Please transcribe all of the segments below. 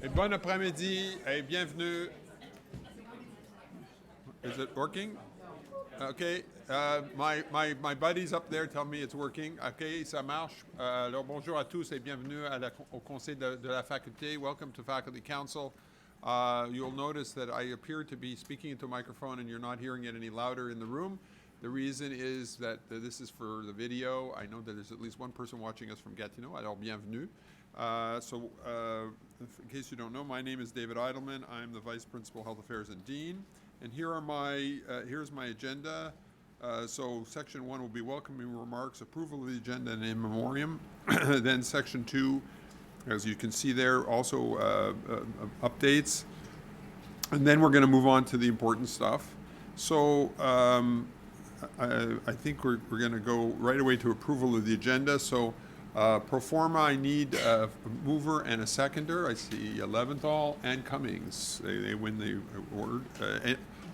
Et bon après-midi et bienvenue. Is it working? Okay. My buddies up there tell me it's working. Okay, ça marche. Alors bonjour à tous et bienvenue au conseil de la faculté. Welcome to Faculty Council. You'll notice that I appear to be speaking into a microphone and you're not hearing it any louder in the room. The reason is that this is for the video. I know that there's at least one person watching us from Gatineau. Alors bienvenue. In case you don't know, my name is David Eidelman. I'm the Vice Principal, Health Affairs and Dean. And here's my agenda. So Section 1 will be welcoming remarks, approval of the agenda, and in memoriam. Then Section 2, as you can see there, also updates. And then we're going to move on to the important stuff. So I think we're going to go right away to approval of the agenda. So pro forma, I need a mover and a seconder. I see Leventhal and Cummings. They win the award.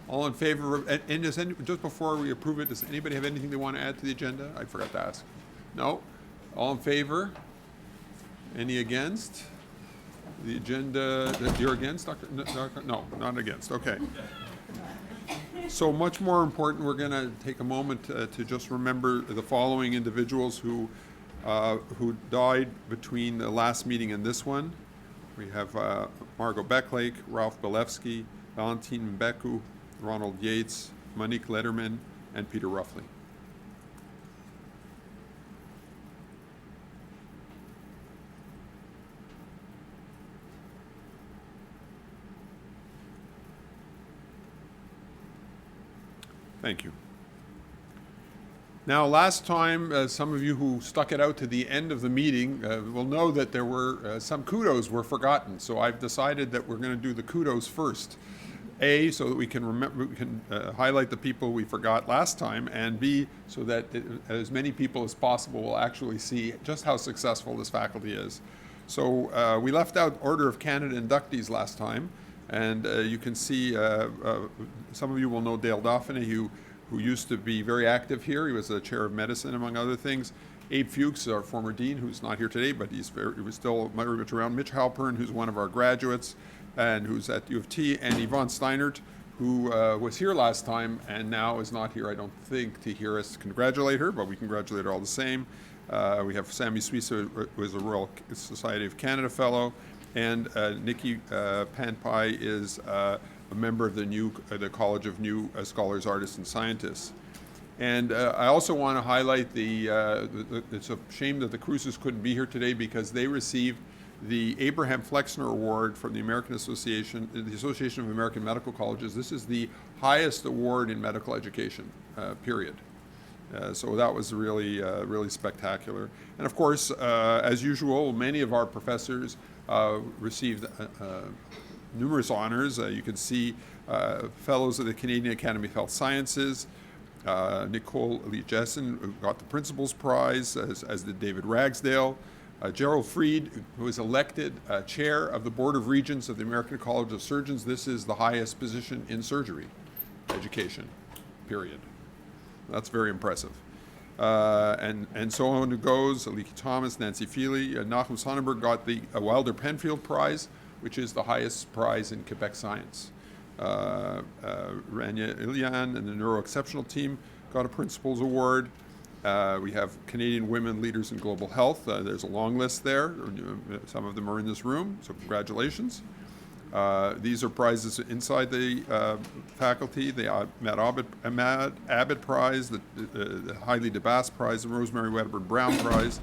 All in favor of, and just before we approve it, does anybody have anything they want to add to the agenda? I forgot to ask. No? All in favor? Any against? The agenda, you're against, Dr.? No, not against. Okay. So much more important, we're going to take a moment to just remember the following individuals who died between the last meeting and this one. We have Margot Becklake, Ralph Belevsky, Valentine Mbeku, Ronald Yates, Monique Letterman, and Peter Ruffley. Thank you. Now, last time, some of you who stuck it out to the end of the meeting will know that there were some kudos were forgotten. So I've decided that we're going to do the kudos first. A, so that we can remember, we can highlight the people we forgot last time, and B, so that as many people as possible will actually see just how successful this faculty is. So we left out Order of Canada inductees last time, and you can see some of you will know Dale Dauphiné, who used to be very active here. He was the chair of medicine, among other things. Abe Fuchs, our former dean, who's not here today, but he was still very much around. Mitch Halpern, who's one of our graduates, and who's at U of T, and Yvonne Steinert, who was here last time and now is not here, I don't think, to hear us congratulate her, but we congratulate her all the same. We have Sammy Suissa, who is a Royal Society of Canada Fellow, and Nikki Panpai is a member of the College of New Scholars, Artists, and Scientists. And I also want to highlight it's a shame that the Cruises couldn't be here today because they received the Abraham Flexner Award from the Association of American Medical Colleges. This is the highest award in medical education, period. So that was really, really spectacular. And of course, as usual, many of our professors received numerous honors. You can see fellows of the Canadian Academy of Health Sciences, Nicole Lee Jessen, who got the Principal's Prize, as did David Ragsdale. Gerald Freed, who was elected chair of the Board of Regents of the American College of Surgeons. This is the highest position in surgery education, period. That's very impressive. And so on it goes. Aliki Thomas, Nancy Feely, Nachum Sonnenberg got the Wilder Penfield Prize, which is the highest prize in Quebec science. Rania Ilian and the Neuro Exceptional Team got a Principal's Award. We have Canadian Women Leaders in Global Health. There's a long list there. Some of them are in this room, so congratulations. These are prizes inside the faculty. The Ahmad Abbott Prize, the Hailey DeBass Prize, the Rosemary Wedderburn Brown Prize.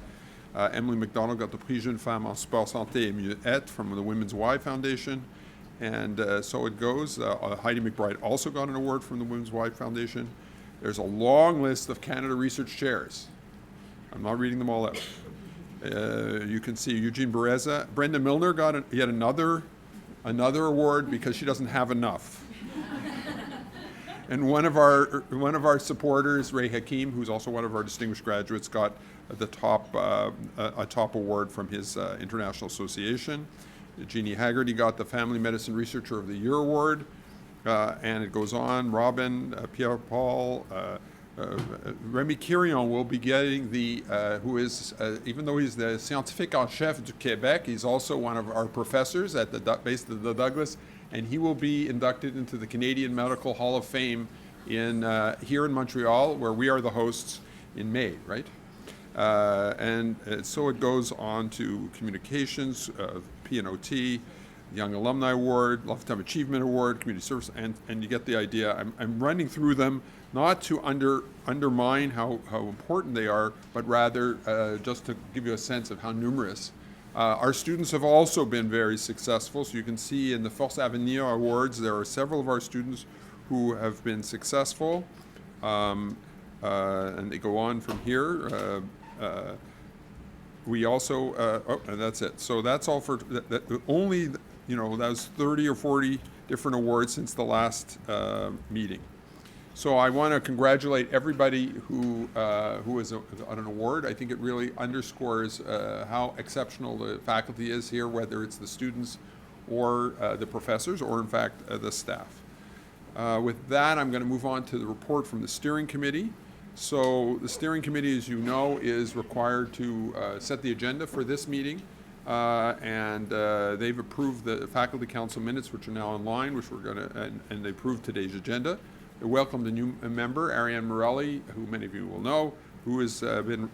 Emily McDonald got the Prix Jeune Femme en Sport, Santé et Mieux-être from the Women's Y Foundation. And so it goes. Heidi McBride also got an award from the Women's Y Foundation. There's a long list of Canada Research Chairs. I'm not reading them all out. You can see Eugene Bereza. Brenda Milner got yet another award because she doesn't have enough. And one of our supporters, Ray Hakim, who's also one of our distinguished graduates, got a top award from his international association. Jeannie Haggerty got the Family Medicine Researcher of the Year award. And it goes on. Robin, Pierre Paul, Remy Quirion will be getting the, who is, even though he's the scientifique en chef du Québec, he's also one of our professors at the based at the Douglas, and he will be inducted into the Canadian Medical Hall of Fame here in Montreal, where we are the hosts in May, right? So it goes on to communications, P&OT, Young Alumni Award, Lifetime Achievement Award, Community Service, and you get the idea. I'm running through them not to undermine how important they are, but rather just to give you a sense of how numerous. Our students have also been very successful. So you can see in the Force Avenir Awards, there are several of our students who have been successful. And they go on from here. We also, and that's it. So that's all for, only, that was 30 or 40 different awards since the last meeting. So I want to congratulate everybody who is on an award. I think it really underscores how exceptional the faculty is here, whether it's the students or the professors or, in fact, the staff. With that, I'm going to move on to the report from the steering committee. So the steering committee, as you know, is required to set the agenda for this meeting, and they've approved the faculty council minutes, which are now online, which we're going to, and they approved today's agenda. They welcomed a new member, Ariane Morelli, who many of you will know, who has been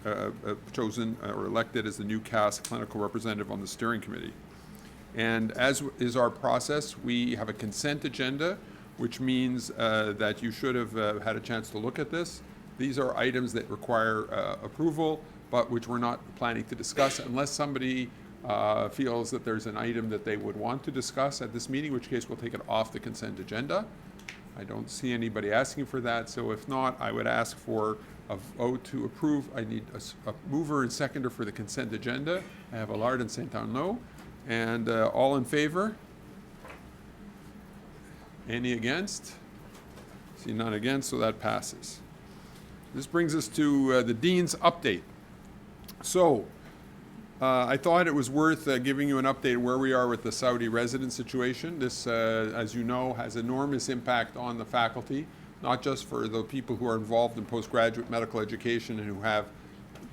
chosen or elected as the new CAS clinical representative on the steering committee. And as is our process, we have a consent agenda, which means that you should have had a chance to look at this. These are items that require approval, but which we're not planning to discuss unless somebody feels that there's an item that they would want to discuss at this meeting, in which case we'll take it off the consent agenda. I don't see anybody asking for that, so if not, I would ask for a vote to approve. I need a mover and seconder for the consent agenda. I have Allard and Saint-Arnaud. And all in favor? Any against? See none against, so that passes. This brings us to the Dean's update. So I thought it was worth giving you an update where we are with the Saudi resident situation. This, as you know, has enormous impact on the faculty, not just for the people who are involved in postgraduate medical education and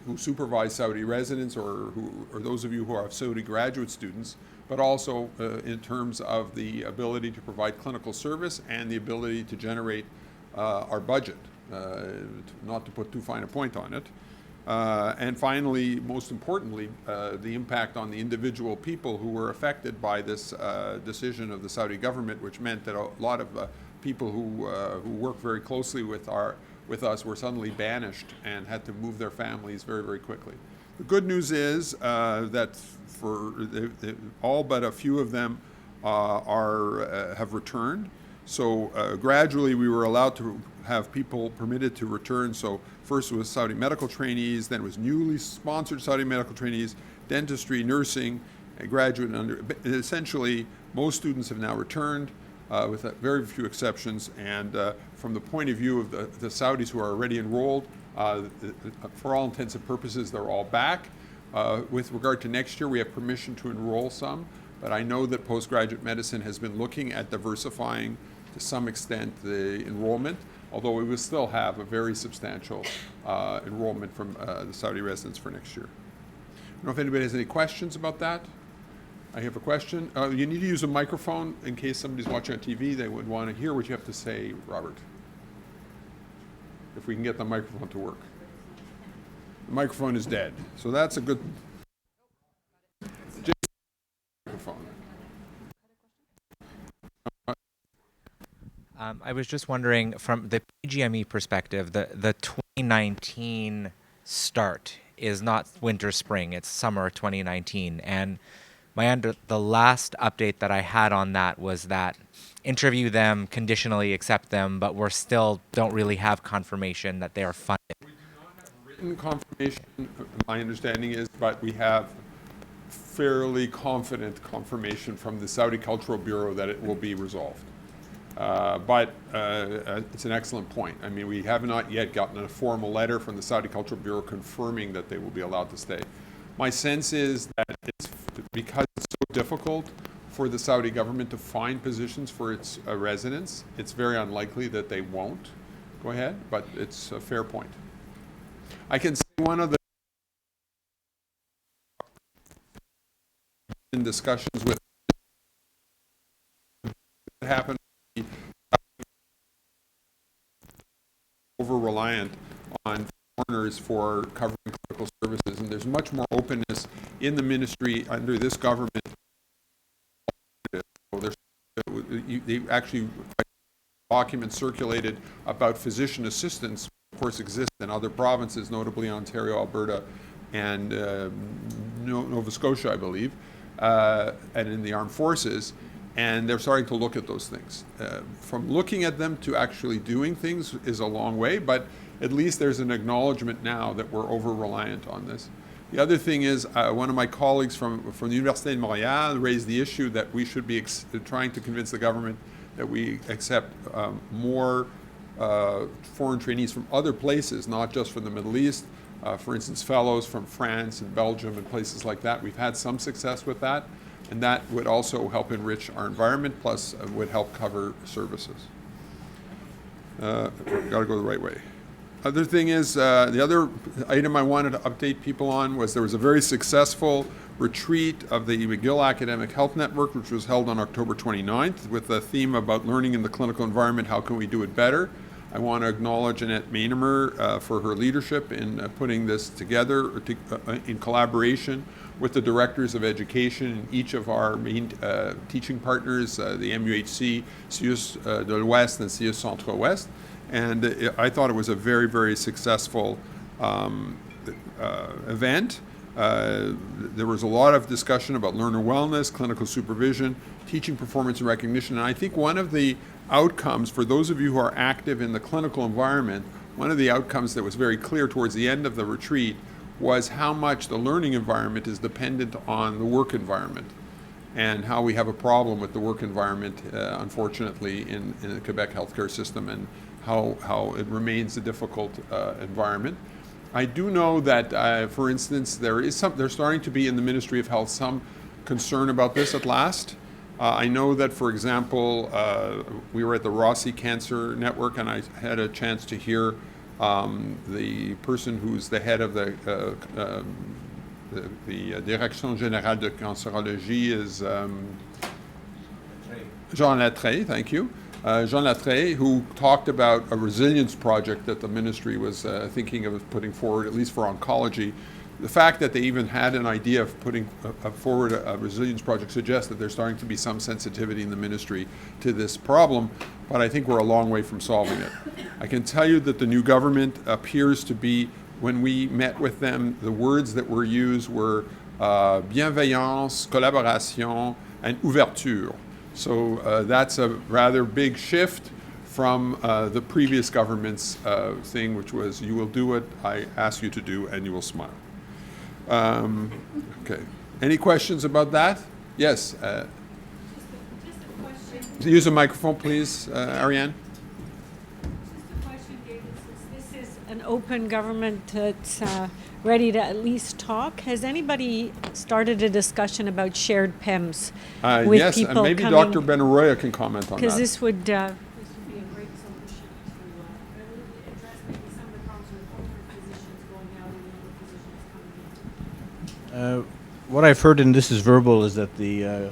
who supervise Saudi residents or those of you who are Saudi graduate students, but also in terms of the ability to provide clinical service and the ability to generate our budget, not to put too fine a point on it. And finally, most importantly, the impact on the individual people who were affected by this decision of the Saudi government, which meant that a lot of people who work very closely with us were suddenly banished and had to move their families very, very quickly. The good news is that for all but a few of them have returned. So gradually we were allowed to have people permitted to return. So first it was Saudi medical trainees, then it was newly sponsored Saudi medical trainees, dentistry, nursing, graduate and essentially most students have now returned with very few exceptions. And from the point of view of the Saudis who are already enrolled, for all intents and purposes, they're all back. With regard to next year, we have permission to enroll some, but I know that postgraduate medicine has been looking at diversifying to some extent the enrollment, although we will still have a very substantial enrollment from the Saudi residents for next year. I don't know if anybody has any questions about that. I have a question. You need to use a microphone in case somebody's watching on TV. They would want to hear what you have to say, Robert. If we can get the microphone to work. The microphone is dead, so that's a good microphone. I was just wondering, from the PGME perspective, the 2019 start is not winter spring; it's summer 2019. And the last update that I had on that was that interview them, conditionally accept them, but we're still don't really have confirmation that they are funded. We do not have written confirmation, my understanding is, but we have fairly confident confirmation from the Saudi Cultural Bureau that it will be resolved. But it's an excellent point. I mean, we have not yet gotten a formal letter from the Saudi Cultural Bureau confirming that they will be allowed to stay. My sense is that it's because it's so difficult for the Saudi government to find positions for its residents, it's very unlikely that they won't. Go ahead, but it's a fair point. I can say one of the in discussions with what happened over-reliant on foreigners for covering critical services, and there's much more openness in the ministry under this government. So there's, they actually documents circulated about physician assistants, of course, exist in other provinces, notably Ontario, Alberta, and Nova Scotia, I believe, and in the armed forces. And they're starting to look at those things. From looking at them to actually doing things is a long way, but at least there's an acknowledgement now that we're over-reliant on this. The other thing is, one of my colleagues from the Université de Montréal raised the issue that we should be trying to convince the government that we accept more foreign trainees from other places, not just from the Middle East. For instance, fellows from France and Belgium and places like that. We've had some success with that, and that would also help enrich our environment, plus would help cover services. Got to go the right way. Other thing is, the other item I wanted to update people on was there was a very successful retreat of the McGill Academic Health Network, which was held on October 29th, with a theme about learning in the clinical environment, how can we do it better? I want to acknowledge Annette Mainemer for her leadership in putting this together in collaboration with the directors of education in each of our main teaching partners, the MUHC, CIUS de l'Ouest, and CIUS Centre-Ouest. And I thought it was a very, very successful event. There was a lot of discussion about learner wellness, clinical supervision, teaching performance and recognition. And I think one of the outcomes, for those of you who are active in the clinical environment, one of the outcomes that was very clear towards the end of the retreat was how much the learning environment is dependent on the work environment, and how we have a problem with the work environment, unfortunately, in the Quebec healthcare system, and how it remains a difficult environment. I do know that, for instance, there's starting to be in the Ministry of Health some concern about this at last. I know that, for example, we were at the Rossi Cancer Network, and I had a chance to hear the person who's the head of the Direction Générale de Cancérologie is Jean Latreille, thank you. Jean Latreille, who talked about a resilience project that the ministry was thinking of putting forward, at least for oncology. The fact that they even had an idea of putting forward a resilience project suggests that there's starting to be some sensitivity in the ministry to this problem, but I think we're a long way from solving it. I can tell you that the new government appears to be, when we met with them, the words that were used were bienveillance, collaboration, and ouverture. So that's a rather big shift from the previous government's thing, which was, you will do what I ask you to do and you will smile. Okay. Any questions about that? Yes. Just a question. Use a microphone, please, Ariane. Just a question, David. Since this is an open government that's ready to at least talk, has anybody started a discussion about shared PEMS with Yes, people and maybe coming? Dr. Benaroya can comment on Because that. this would be a great solution to address maybe some of the problems with older physicians going out and younger physicians coming in. What I've heard, and this is verbal, is that the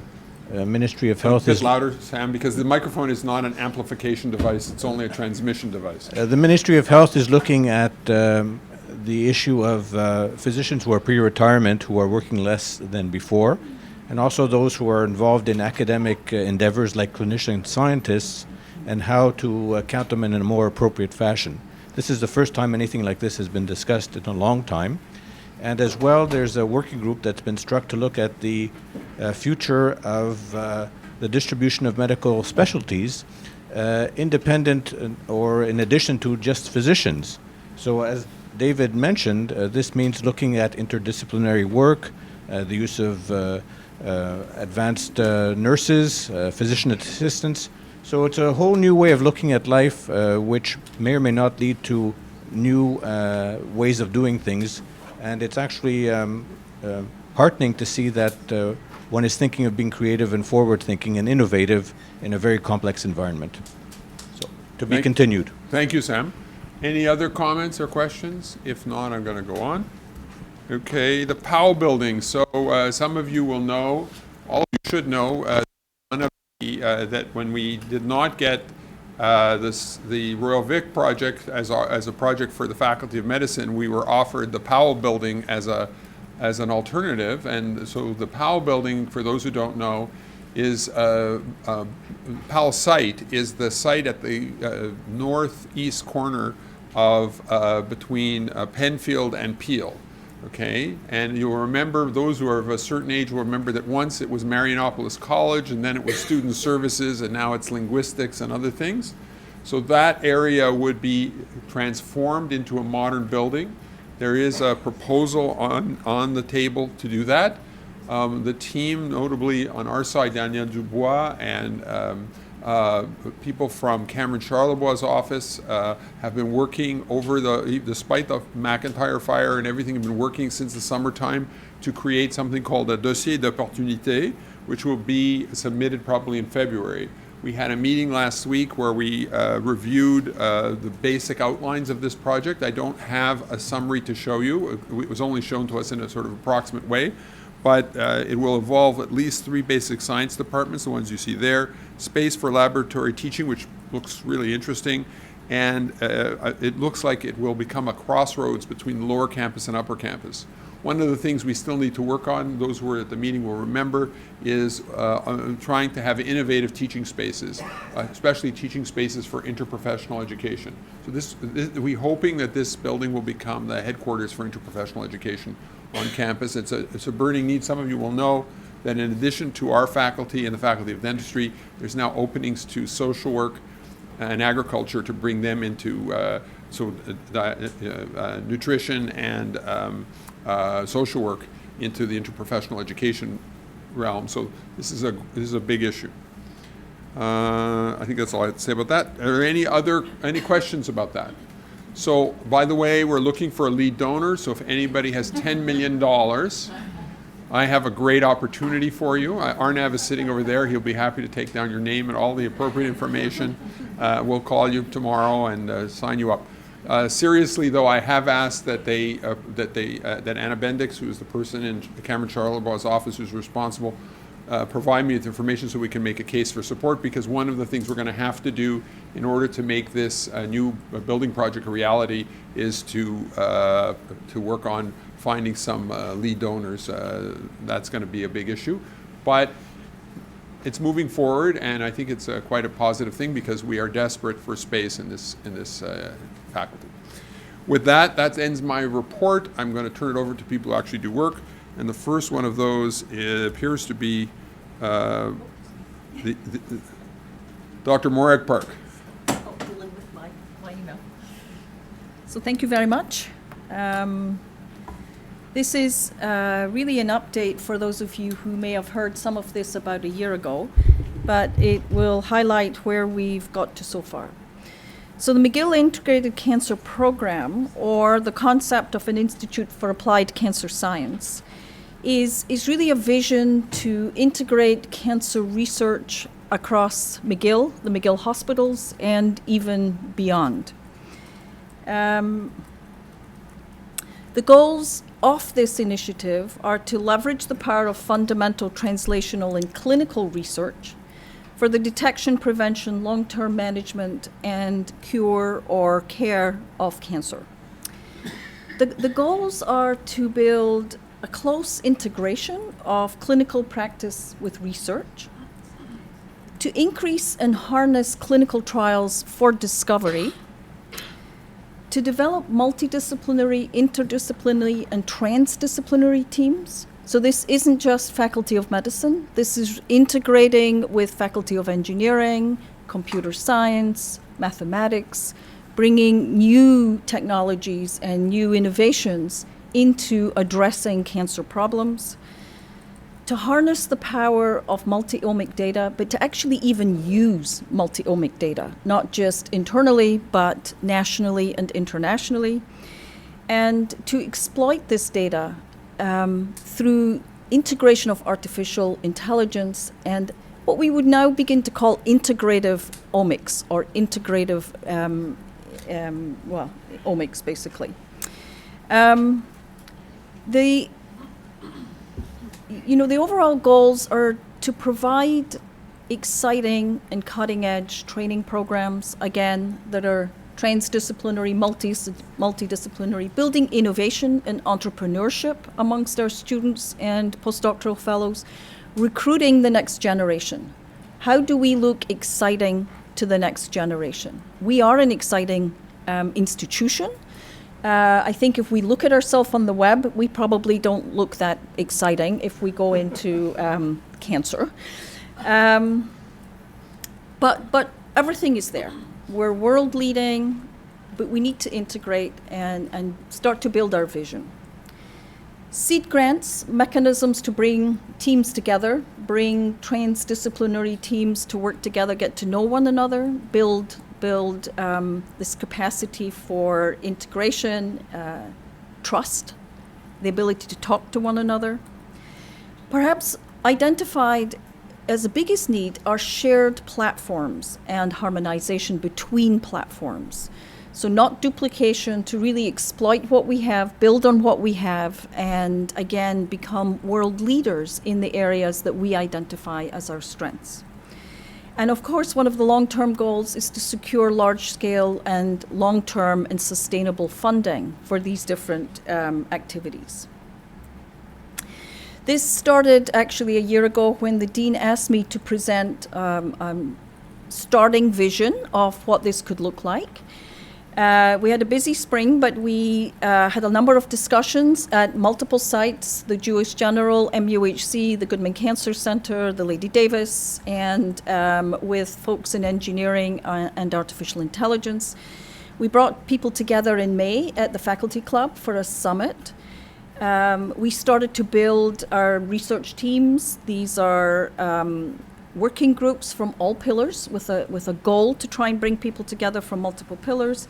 Ministry of Health A bit is louder, Sam, because the microphone is not an amplification device, it's only a transmission device. the Ministry of Health is looking at the issue of physicians who are pre-retirement, who are working less than before, and also those who are involved in academic endeavors like clinician scientists, and how to count them in a more appropriate fashion. This is the first time anything like this has been discussed in a long time. And as well, there's a working group that's been struck to look at the future of the distribution of medical specialties, independent or in addition to just physicians. So as David mentioned, this means looking at interdisciplinary work, the use of advanced nurses, physician assistants. So it's a whole new way of looking at life, which may or may not lead to new ways of doing things. And it's actually heartening to see that one is thinking of being creative and forward-thinking and innovative in a very complex environment. So. To be continued. Thank you, Sam. Any other comments or questions? If not, I'm going to go on. Okay, the Powell Building. So some of you will know, all of you should know, one of the, that when we did not get the Royal Vic project as a project for the Faculty of Medicine, we were offered the Powell Building as an alternative. And so the Powell Building, for those who don't know, is Powell site is the site at the northeast corner of between Penfield and Peel. Okay, and you'll remember, those who are of a certain age will remember that once it was Marianopolis College, and then it was Student Services, and now it's Linguistics and other things. So that area would be transformed into a modern building. There is a proposal on the table to do that. The team, notably on our side, Daniel Dubois and people from Cameron Charlebois' office have been working over despite the McIntyre fire and everything, have been working since the summertime to create something called a dossier d'opportunité, which will be submitted probably in February. We had a meeting last week where we reviewed the basic outlines of this project. I don't have a summary to show you. It was only shown to us in a sort of approximate way. But it will involve at least 3 basic science departments, the ones you see there, space for laboratory teaching, which looks really interesting, and it looks like it will become a crossroads between the lower campus and upper campus. One of the things we still need to work on, those who were at the meeting will remember, is trying to have innovative teaching spaces, especially teaching spaces for interprofessional education. So we're hoping that this building will become the headquarters for interprofessional education on campus. It's a burning need. Some of you will know that in addition to our faculty and the Faculty of Dentistry, there's now openings to social work and agriculture to bring them into nutrition and social work into the interprofessional education realm. So this is a big issue. I think that's all I have to say about that. Are there any questions about that? So, by the way, we're looking for a lead donor. So if anybody has $10 million, I have a great opportunity for you. Arnav is sitting over there. He'll be happy to take down your name and all the appropriate information. We'll call you tomorrow and sign you up. Seriously, though, I have asked that Anna Bendix, who is the person in Cameron Charlebois' office who's responsible, provide me with information so we can make a case for support, because one of the things we're going to have to do in order to make this new building project a reality is to work on finding some lead donors. That's going to be a big issue. But it's moving forward, and I think it's quite a positive thing because we are desperate for space in this faculty. With that ends my report. I'm going to turn it over to people who actually do work. And the first one of those appears to be Dr. Morag Park. I'll deal with my email. So thank you very much. This is really an update for those of you who may have heard some of this about a year ago, but it will highlight where we've got to so far. So the McGill Integrated Cancer Program, or the concept of an Institute for Applied Cancer Science, is really a vision to integrate cancer research across McGill, the McGill hospitals, and even beyond. The goals of this initiative are to leverage the power of fundamental translational and clinical research for the detection, prevention, long-term management, and cure or care of cancer. The goals are to build a close integration of clinical practice with research, to increase and harness clinical trials for discovery, to develop multidisciplinary, interdisciplinary, and transdisciplinary teams. So this isn't just Faculty of Medicine. This is integrating with Faculty of Engineering, Computer Science, Mathematics, bringing new technologies and new innovations into addressing cancer problems, to harness the power of multi-omic data, but to actually even use multi-omic data, not just internally, but nationally and internationally, and to exploit this data through integration of artificial intelligence and what we would now begin to call integrative omics, or integrative, omics, basically. The overall goals are to provide exciting and cutting-edge training programs, again, that are transdisciplinary, multidisciplinary, building innovation and entrepreneurship amongst our students and postdoctoral fellows, recruiting the next generation. How do we look exciting to the next generation? We are an exciting institution. I think if we look at ourselves on the web, we probably don't look that exciting if we go into cancer. But everything is there. We're world leading, but we need to integrate and start to build our vision. Seed grants, mechanisms to bring teams together, bring transdisciplinary teams to work together, get to know one another, build this capacity for integration, trust, the ability to talk to one another. Perhaps identified as the biggest need are shared platforms and harmonization between platforms. So not duplication, to really exploit what we have, build on what we have, and again, become world leaders in the areas that we identify as our strengths. And of course, one of the long-term goals is to secure large-scale and long-term and sustainable funding for these different activities. This started actually a year ago when the Dean asked me to present starting vision of what this could look like. We had a busy spring, but we had a number of discussions at multiple sites, the Jewish General, MUHC, the Goodman Cancer Center, the Lady Davis, and with folks in engineering and artificial intelligence. We brought people together in May at the Faculty Club for a summit. We started to build our research teams. These are working groups from all pillars with a goal to try and bring people together from multiple pillars.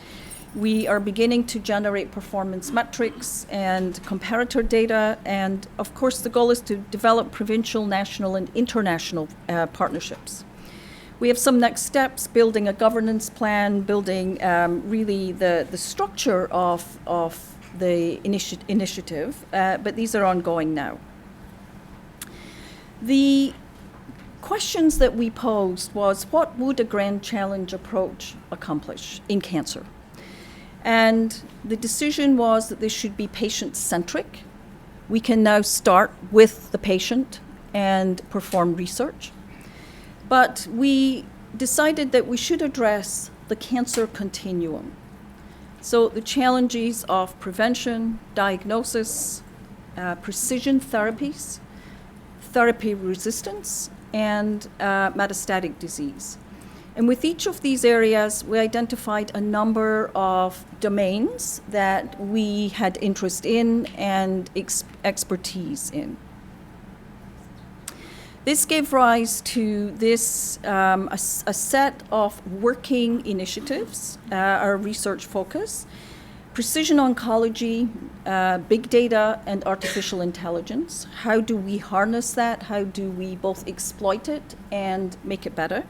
We are beginning to generate performance metrics and comparator data. And of course, the goal is to develop provincial, national, and international partnerships. We have some next steps, building a governance plan, building really the structure of the initiative, but these are ongoing now. The questions that we posed was, what would a grand challenge approach accomplish in cancer? And the decision was that this should be patient-centric. We can now start with the patient and perform research. But we decided that we should address the cancer continuum. So the challenges of prevention, diagnosis, precision therapies, therapy resistance, and metastatic disease. And with each of these areas, we identified a number of domains that we had interest in and expertise in. This gave rise to this, a set of working initiatives, our research focus, precision oncology, big data, and artificial intelligence. How do we harness that? How do we both exploit it and make it better?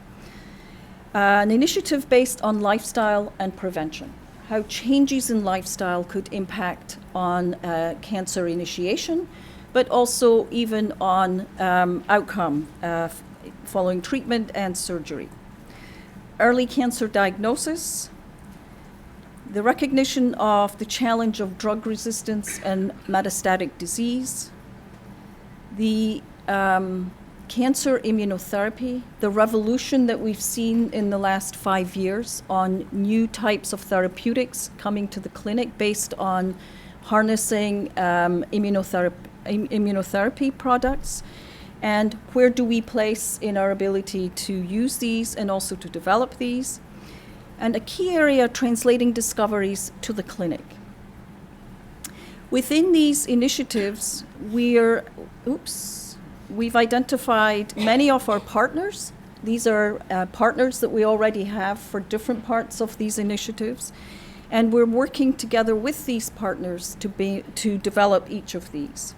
An initiative based on lifestyle and prevention. How changes in lifestyle could impact on cancer initiation, but also even on outcome following treatment and surgery. Early cancer diagnosis, the recognition of the challenge of drug resistance and metastatic disease, the cancer immunotherapy, the revolution that we've seen in the last 5 years on new types of therapeutics coming to the clinic based on harnessing immunotherapy products, and where do we place in our ability to use these and also to develop these. And a key area, translating discoveries to the clinic. Within these initiatives, we've identified many of our partners. These are partners that we already have for different parts of these initiatives. And we're working together with these partners to develop each of these.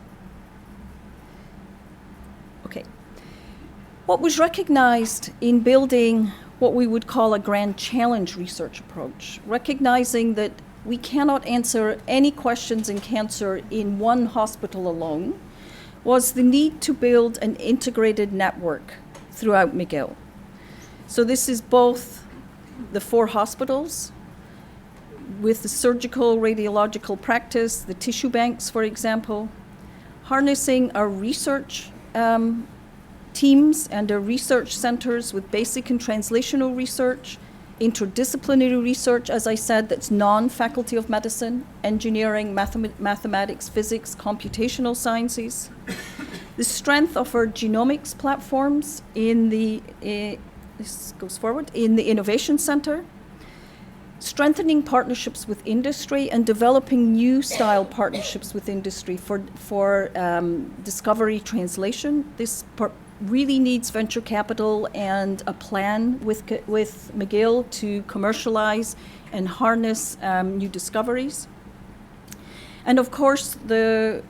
Okay. What was recognized in building what we would call a grand challenge research approach, recognizing that we cannot answer any questions in cancer in one hospital alone, was the need to build an integrated network throughout McGill. So this is both the 4 hospitals with the surgical radiological practice, the tissue banks, for example, harnessing our research teams and our research centers with basic and translational research, interdisciplinary research, as I said, that's non-faculty of medicine, engineering, mathematics, physics, computational sciences. The strength of our genomics platforms in the, this goes forward, in the Innovation Center, strengthening partnerships with industry and developing new style partnerships with industry for discovery translation. This really needs venture capital and a plan with McGill to commercialize and harness new discoveries. And of course, the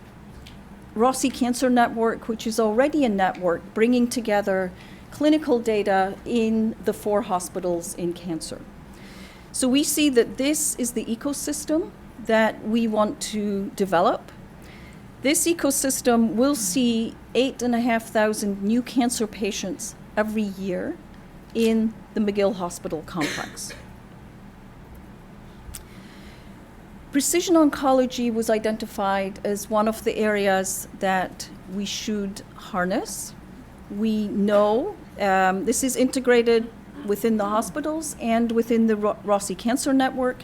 Rossi Cancer Network, which is already a network bringing together clinical data in the 4 hospitals in cancer. So we see that this is the ecosystem that we want to develop. This ecosystem will see 8,500 new cancer patients every year in the McGill Hospital complex. Precision oncology was identified as one of the areas that we should harness. We know this is integrated within the hospitals and within the Rossi Cancer Network.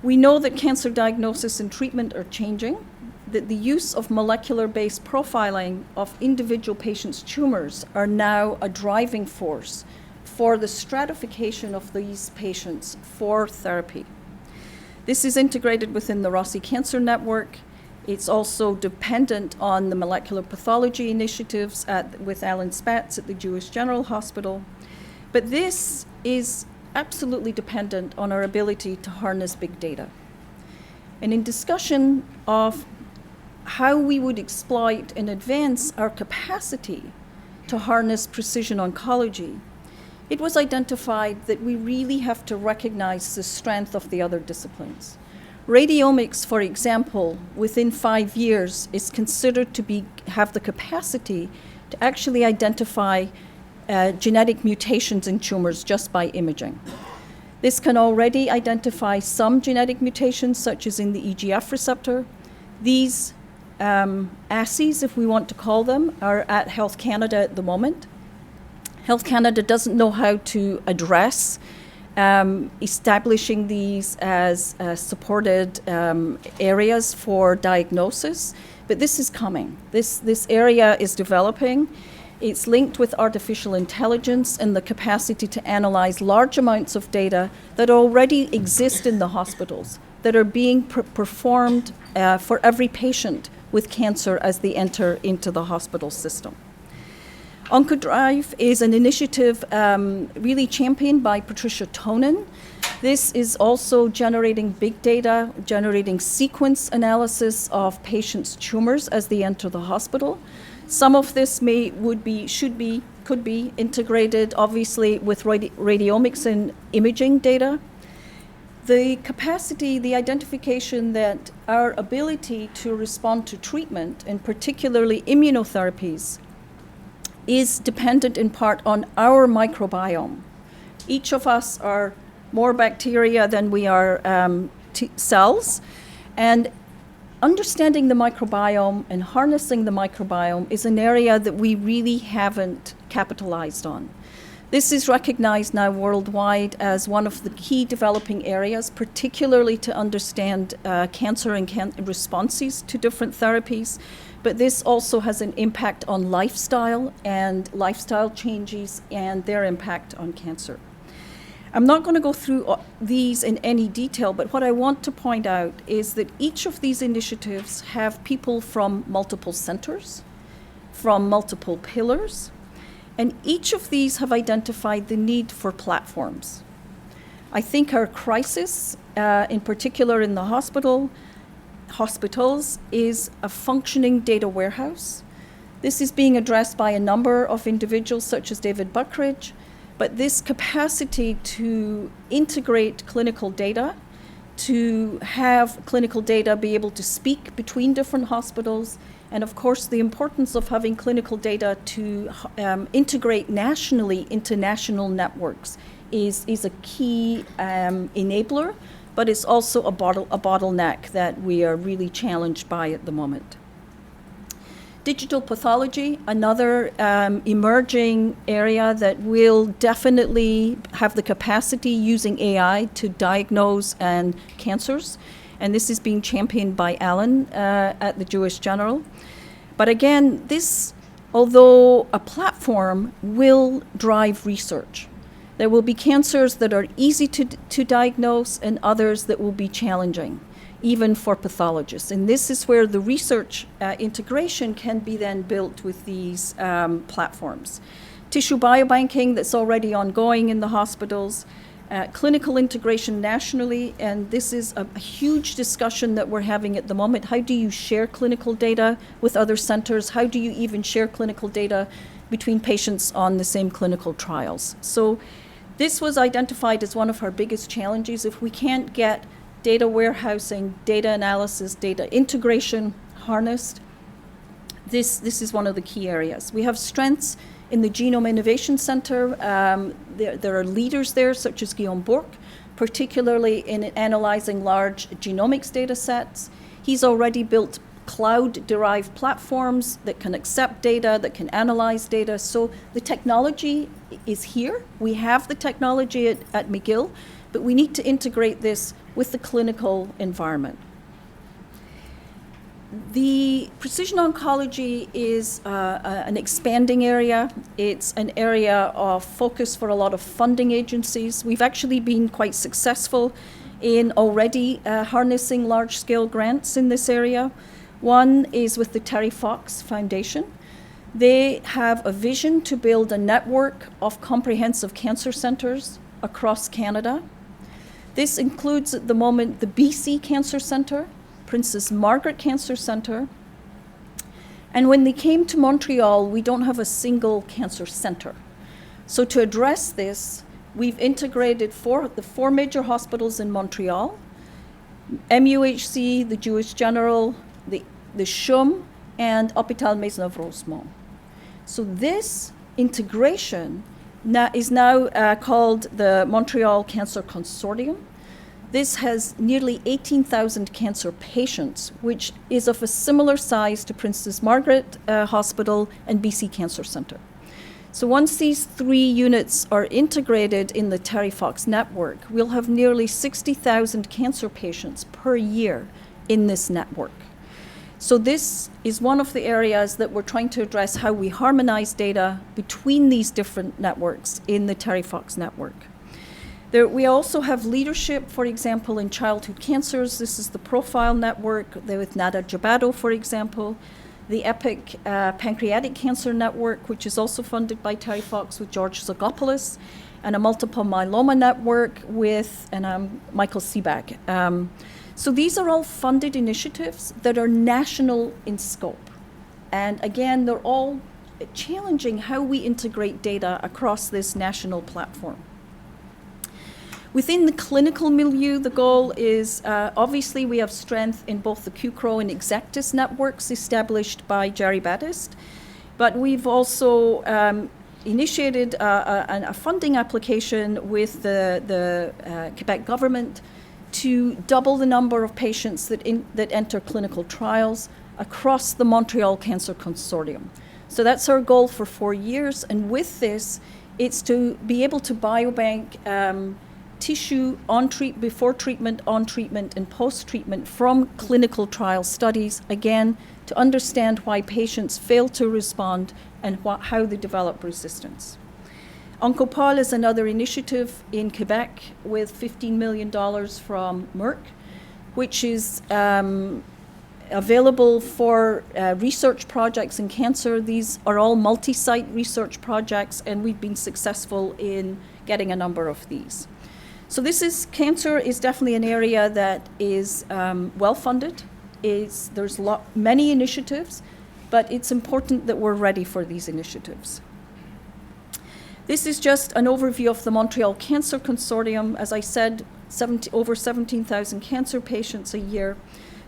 We know that cancer diagnosis and treatment are changing, that the use of molecular-based profiling of individual patients' tumors are now a driving force for the stratification of these patients for therapy. This is integrated within the Rossi Cancer Network. It's also dependent on the molecular pathology initiatives with Alan Spatz at the Jewish General Hospital. But this is absolutely dependent on our ability to harness big data. And in discussion of how we would exploit and advance our capacity to harness precision oncology, it was identified that we really have to recognize the strength of the other disciplines. Radiomics, for example, within 5 years is considered to have the capacity to actually identify genetic mutations in tumors just by imaging. This can already identify some genetic mutations, such as in the EGF receptor. These assays, if we want to call them, are at Health Canada at the moment. Health Canada doesn't know how to address establishing these as supported areas for diagnosis, but this is coming. This area is developing. It's linked with artificial intelligence and the capacity to analyze large amounts of data that already exist in the hospitals, that are being performed for every patient with cancer as they enter into the hospital system. OncoDrive is an initiative really championed by Patricia Tonin. This is also generating big data, generating sequence analysis of patients' tumors as they enter the hospital. Some of this could be integrated, obviously, with radiomics and imaging data. The capacity, the identification that our ability to respond to treatment, and particularly immunotherapies, is dependent in part on our microbiome. Each of us are more bacteria than we are cells, and understanding the microbiome and harnessing the microbiome is an area that we really haven't capitalized on. This is recognized now worldwide as one of the key developing areas, particularly to understand cancer and responses to different therapies. But this also has an impact on lifestyle and lifestyle changes and their impact on cancer. I'm not going to go through these in any detail, but what I want to point out is that each of these initiatives have people from multiple centers, from multiple pillars, and each of these have identified the need for platforms. I think our crisis, in particular in the hospitals, is a functioning data warehouse. This is being addressed by a number of individuals, such as David Buckridge, but this capacity to integrate clinical data, to have clinical data be able to speak between different hospitals, and of course the importance of having clinical data to integrate nationally into national networks is a key enabler, but it's also a bottleneck that we are really challenged by at the moment. Digital pathology, another emerging area that will definitely have the capacity using AI to diagnose cancers. And this is being championed by Alan at the Jewish General. But again, this, although a platform, will drive research. There will be cancers that are easy to diagnose and others that will be challenging, even for pathologists. And this is where the research integration can be then built with these platforms. Tissue biobanking that's already ongoing in the hospitals, clinical integration nationally, and this is a huge discussion that we're having at the moment. How do you share clinical data with other centers? How do you even share clinical data between patients on the same clinical trials? So this was identified as one of our biggest challenges. If we can't get data warehousing, data analysis, data integration harnessed, this is one of the key areas. We have strengths in the Genome Innovation Center. There are leaders there, such as Guillaume Bourque, particularly in analyzing large genomics data sets. He's already built cloud-derived platforms that can accept data, that can analyze data. So the technology is here. We have the technology at McGill, but we need to integrate this with the clinical environment. The precision oncology is an expanding area. It's an area of focus for a lot of funding agencies. We've actually been quite successful in already harnessing large-scale grants in this area. One is with the Terry Fox Foundation. They have a vision to build a network of comprehensive cancer centers across Canada. This includes at the moment the BC Cancer Centre, Princess Margaret Cancer Centre. And when they came to Montreal, we don't have a single cancer centre. So to address this, we've integrated the four major hospitals in Montreal, MUHC, the Jewish General, the CHUM, and Hôpital Maisonneuve-Rosemont. So this integration is now called the Montreal Cancer Consortium. This has nearly 18,000 cancer patients, which is of a similar size to Princess Margaret Hospital and BC Cancer Centre. So once these three units are integrated in the Terry Fox network, we'll have nearly 60,000 cancer patients per year in this network. So this is one of the areas that we're trying to address, how we harmonize data between these different networks in the Terry Fox network. We also have leadership, for example, in childhood cancers. This is the Profile Network with Nada Jabado, for example. The EPIC Pancreatic Cancer Network, which is also funded by Terry Fox with George Zagopoulos, and a Multiple Myeloma Network with Michael Seeback. So these are all funded initiatives that are national in scope. And again, they're all challenging how we integrate data across this national platform. Within the clinical milieu, the goal is, obviously we have strength in both the QCRO and Exactis networks established by Jerry Battist, but we've also initiated a funding application with the Quebec government to double the number of patients that enter clinical trials across the Montreal Cancer Consortium. So that's our goal for 4 years, and with this, it's to be able to biobank tissue before treatment, on treatment, and post-treatment from clinical trial studies, again, to understand why patients fail to respond and how they develop resistance. Oncopol is another initiative in Quebec with $15 million from Merck, which is available for research projects in cancer. These are all multi-site research projects, and we've been successful in getting a number of these. So cancer is definitely an area that is well-funded. There's many initiatives, but it's important that we're ready for these initiatives. This is just an overview of the Montreal Cancer Consortium. As I said, over 17,000 cancer patients a year.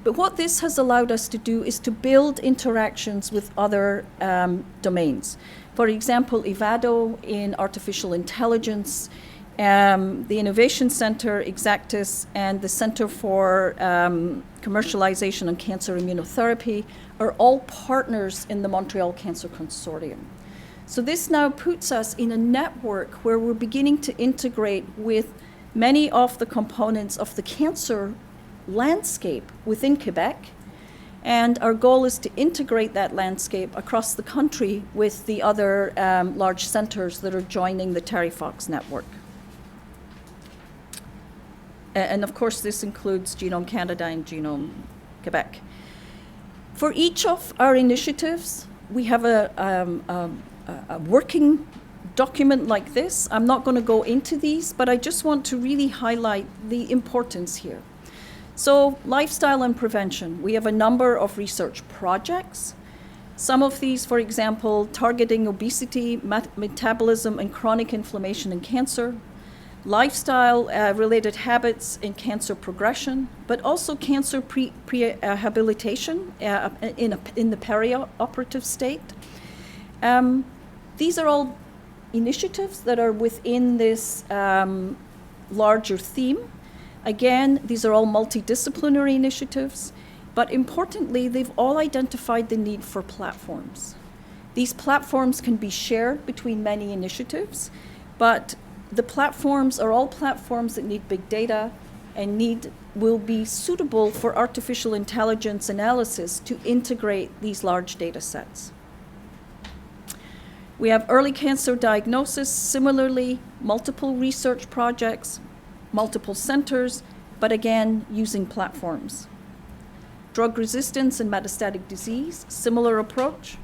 But what this has allowed us to do is to build interactions with other domains. For example, Ivado in artificial intelligence, the Innovation Center, Exactis, and the Center for Commercialization and Cancer Immunotherapy are all partners in the Montreal Cancer Consortium. So this now puts us in a network where we're beginning to integrate with many of the components of the cancer landscape within Quebec. And our goal is to integrate that landscape across the country with the other large centers that are joining the Terry Fox network. And of course, this includes Genome Canada and Genome Quebec. For each of our initiatives, we have a working document like this. I'm not going to go into these, but I just want to really highlight the importance here. So, lifestyle and prevention. We have a number of research projects. Some of these, for example, targeting obesity, metabolism, and chronic inflammation in cancer. Lifestyle-related habits in cancer progression, but also cancer rehabilitation in the perioperative state. These are all initiatives that are within this larger theme. Again, these are all multidisciplinary initiatives, but importantly, they've all identified the need for platforms. These platforms can be shared between many initiatives, but the platforms are all platforms that need big data and will be suitable for artificial intelligence analysis to integrate these large data sets. We have early cancer diagnosis, similarly, multiple research projects, multiple centers, but again, using platforms. Drug resistance and metastatic disease, similar approach.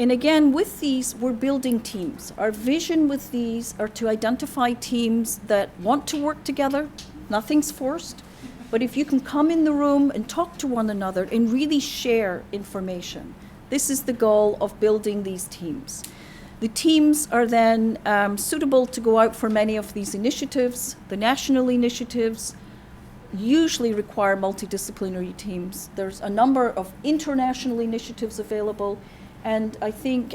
And again, with these, we're building teams. Our vision with these are to identify teams that want to work together. Nothing's forced. But if you can come in the room and talk to one another and really share information, this is the goal of building these teams. The teams are then suitable to go out for many of these initiatives. The national initiatives usually require multidisciplinary teams. There's a number of international initiatives available. And I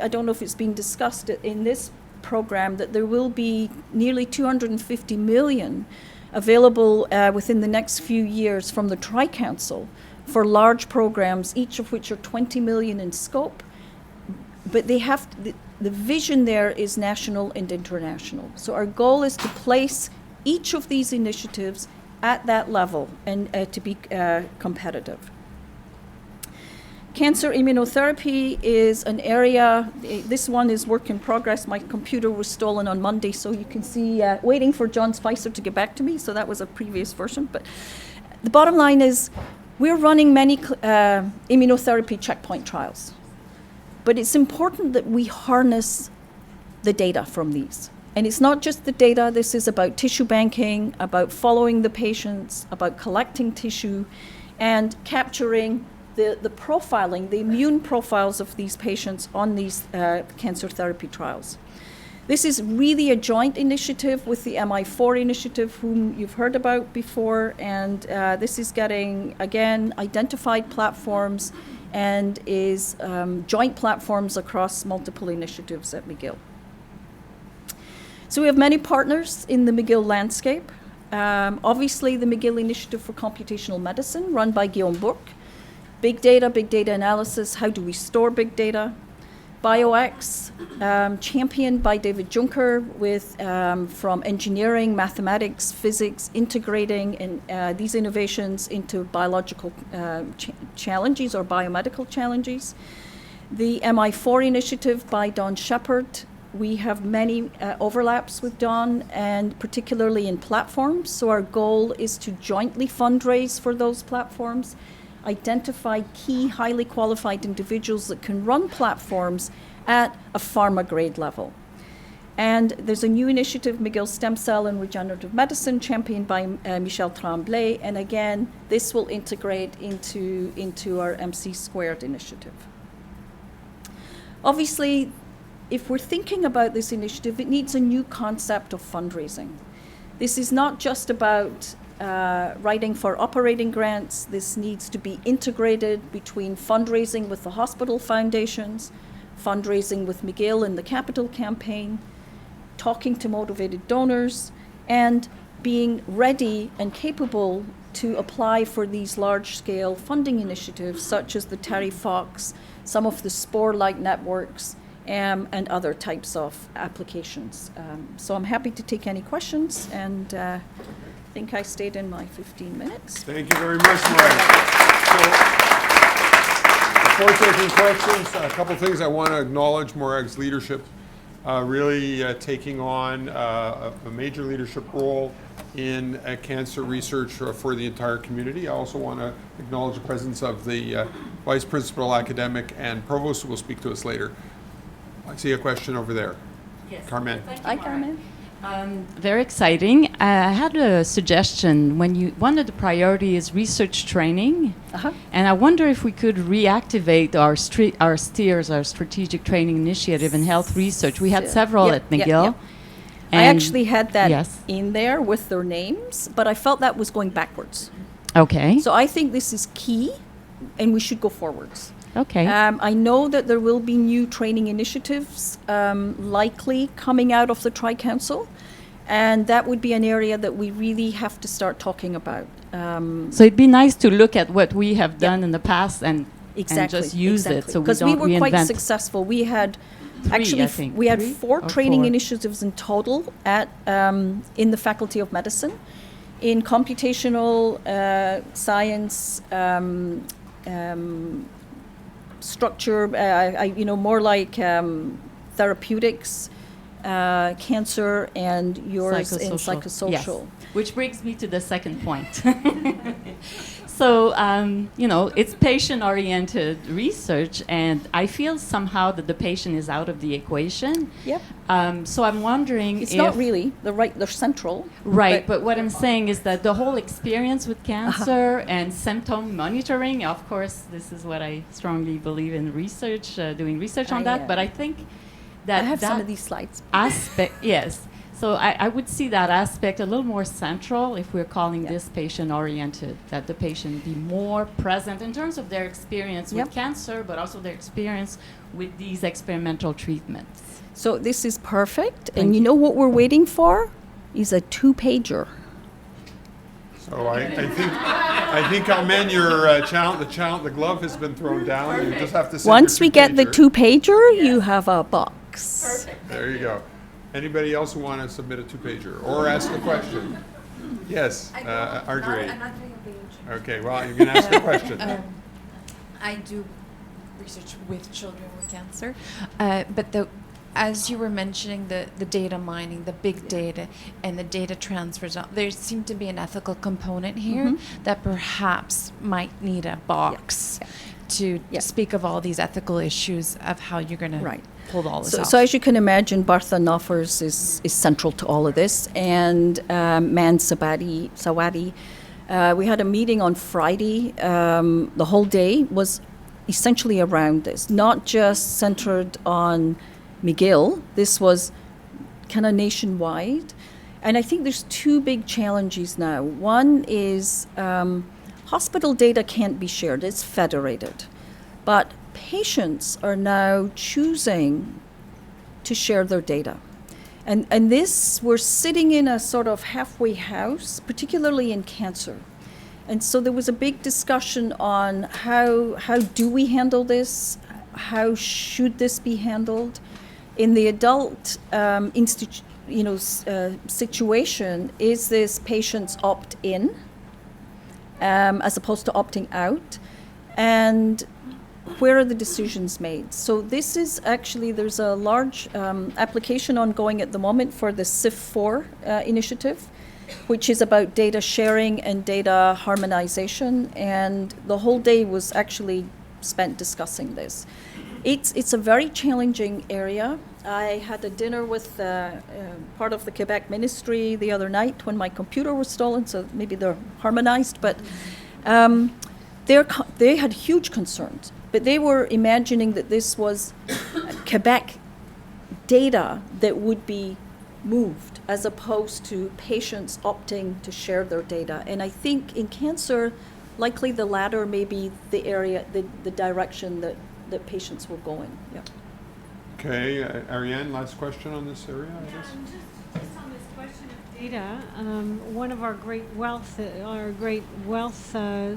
don't know if it's been discussed in this program, that there will be nearly 250 million available within the next few years from the Tri-Council for large programs, each of which are 20 million in scope. But the vision there is national and international. So our goal is to place each of these initiatives at that level and to be competitive. Cancer immunotherapy is an area, this one is work in progress. My computer was stolen on Monday, so you can see, waiting for John Spicer to get back to me, so that was a previous version. But the bottom line is, we're running many immunotherapy checkpoint trials. But it's important that we harness the data from these. And it's not just the data, this is about tissue banking, about following the patients, about collecting tissue, and capturing the profiling, the immune profiles of these patients on these cancer therapy trials. This is really a joint initiative with the MI4 initiative, whom you've heard about before, and this is getting, again, identified platforms and is joint platforms across multiple initiatives at McGill. So we have many partners in the McGill landscape. Obviously, the McGill Initiative for Computational Medicine, run by Guillaume Bourque. Big data analysis, how do we store big data? BioX, championed by David Juncker from engineering, mathematics, physics, integrating these innovations into biological challenges or biomedical challenges. The MI4 initiative by Don Shepard. We have many overlaps with Don, and particularly in platforms. So our goal is to jointly fundraise for those platforms, identify key highly qualified individuals that can run platforms at a pharma grade level. And there's a new initiative, McGill Stem Cell and Regenerative Medicine, championed by Michel Tremblay. And again, this will integrate into our MC Squared initiative. Obviously, if we're thinking about this initiative, it needs a new concept of fundraising. This is not just about writing for operating grants. This needs to be integrated between fundraising with the hospital foundations, fundraising with McGill in the capital campaign, talking to motivated donors, and being ready and capable to apply for these large-scale funding initiatives such as the Terry Fox, some of the SPORE-like networks, and other types of applications. So I'm happy to take any questions, and I think I stayed in my 15 minutes. Thank you very much, Morag. So, before taking questions, a couple things. I want to acknowledge Morag's leadership, really taking on a major leadership role in cancer research for the entire community. I also want to acknowledge the presence of the Vice Principal Academic and Provost, who will speak to us later. I see a question over there. Yes. Carmen. Hi, Carmen. Very exciting. I had a suggestion. One of the priorities is research training, and I wonder if we could reactivate our STEERS, our Strategic Training Initiative in Health Research. We had several Yep, at yep, McGill. yep. I actually had that Yes. in there with their names, but I felt that was going backwards. Okay. So I think this is key, and we should go forwards. Okay. I know that there will be new training initiatives likely coming out of the Tri-Council, and that would be an area that we really have to start talking about. So it'd be nice to look at what we have done in the past and just use it, so we Because don't we were quite reinvent. successful. We had Three, actually I think. we had Three 4 or training 4? initiatives in total at in the Faculty of Medicine, in computational science. Structure, more like therapeutics, cancer, and yours in psychosocial. Yes. Which brings me to the second point. So, it's patient-oriented research, and I feel somehow that the patient is out of the equation. Yep. So I'm wondering It's if... not really. They're central. Right, but what I'm saying is that the whole experience with cancer and symptom monitoring, of course, this is what I strongly believe in research, doing research on that, but I think that I have some that of these slides. aspect, yes. So I would see that aspect a little more central if we're calling this patient-oriented, that the patient be more present in terms of their experience with cancer, but also their experience with these experimental treatments. So this is perfect. And you know what we're waiting for? Is a 2-pager. So I think Carmen, your the glove has been thrown down. You just have to send Once your we get the 2-pager. 2-pager, you have a box. There you go. Anybody else who want to submit a 2-pager or ask a question? Yes, Arjay. I'm not doing a page. Okay, well, you can ask a question. I do research with children with cancer, but as you were mentioning, the data mining, the big data, and the data transfers, there seemed to be an ethical component here that perhaps might need a box to speak of all these ethical issues of how you're going to pull all this off. So as you can imagine, Bartha Nuffers is central to all of this, and Man Sawadi. We had a meeting on Friday. The whole day was essentially around this, not just centered on McGill. This was kind of nationwide. And I think there's 2 big challenges now. One is hospital data can't be shared, it's federated. But patients are now choosing to share their data. And this, we're sitting in a sort of halfway house, particularly in cancer. And so there was a big discussion on how do we handle this? How should this be handled? In the adult situation, is this patients opt-in as opposed to opting out? And where are the decisions made? So this is actually, there's a large application ongoing at the moment for the CIF4 initiative, which is about data sharing and data harmonization. And the whole day was actually spent discussing this. It's a very challenging area. I had a dinner with part of the Quebec ministry the other night when my computer was stolen, so maybe they're harmonized, but they had huge concerns. But they were imagining that this was Quebec data that would be moved as opposed to patients opting to share their data. And I think in cancer, likely the latter may be the area, the direction that patients will go in. Yeah. Okay, Ariane, last question on this area, I guess? Just on this question of data, one of our great wealth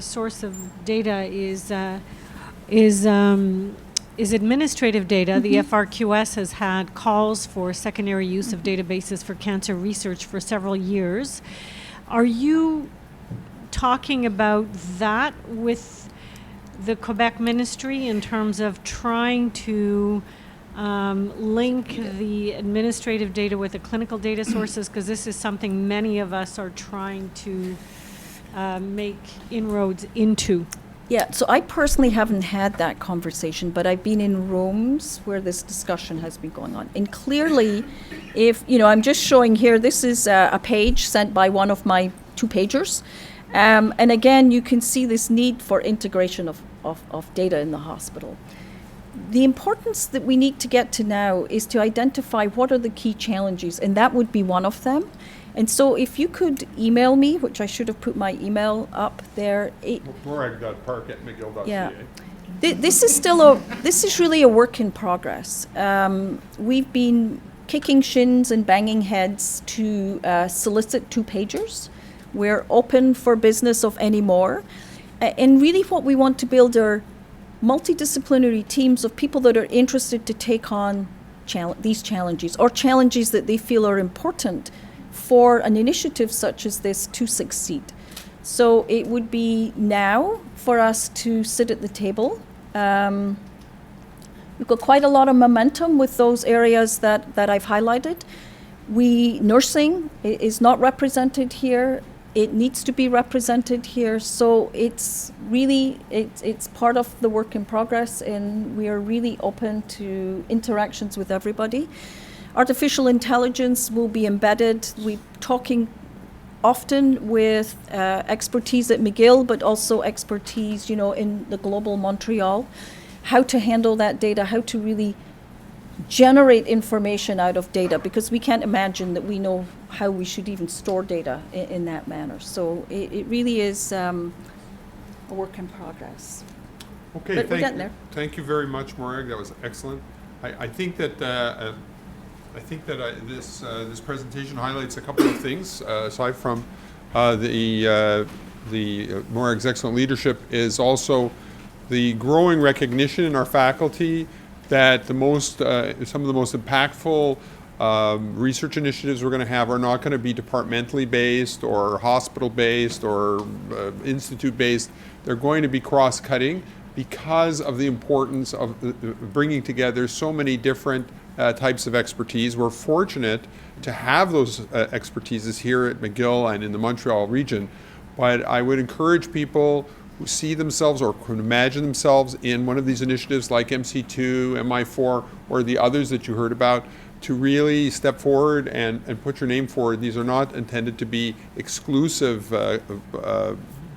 source of data is administrative data. The FRQS has had calls for secondary use of databases for cancer research for several years. Are you talking about that with the Quebec Ministry in terms of trying to link the administrative data with the clinical data sources? Because this is something many of us are trying to make inroads into. Yeah, so I personally haven't had that conversation, but I've been in rooms where this discussion has been going on. And clearly, if, I'm just showing here, this is a page sent by one of my 2-pagers. And again, you can see this need for integration of data in the hospital. The importance that we need to get to now is to identify what are the key challenges, and that would be one of them. And so if you could email me, which I should have put my email up there. Morag.park@mcgill.ca. Yeah. This is really a work in progress. We've been kicking shins and banging heads to solicit 2-pagers. We're open for business of any more. And really what we want to build are multidisciplinary teams of people that are interested to take on these challenges, or challenges that they feel are important for an initiative such as this to succeed. So it would be now for us to sit at the table. We've got quite a lot of momentum with those areas that I've highlighted. Nursing is not represented here. It needs to be represented here. So it's really, it's part of the work in progress, and we are really open to interactions with everybody. Artificial intelligence will be embedded. We're talking often with expertise at McGill, but also expertise, in the global Montreal, how to handle that data, how to really generate information out of data, because we can't imagine that we know how we should even store data in that manner. So it really is a work in progress. Okay, But we're getting there. Thank you very much, Morag. That was excellent. I think that this presentation highlights a couple of things. Aside from the Morag's excellent leadership, is also the growing recognition in our faculty that some of the most impactful research initiatives we're going to have are not going to be departmentally based or hospital based or institute based. They're going to be cross-cutting because of the importance of bringing together so many different types of expertise. We're fortunate to have those expertises here at McGill and in the Montreal region, but I would encourage people who see themselves or can imagine themselves in one of these initiatives like MC2, MI4, or the others that you heard about, to really step forward and put your name forward. These are not intended to be exclusive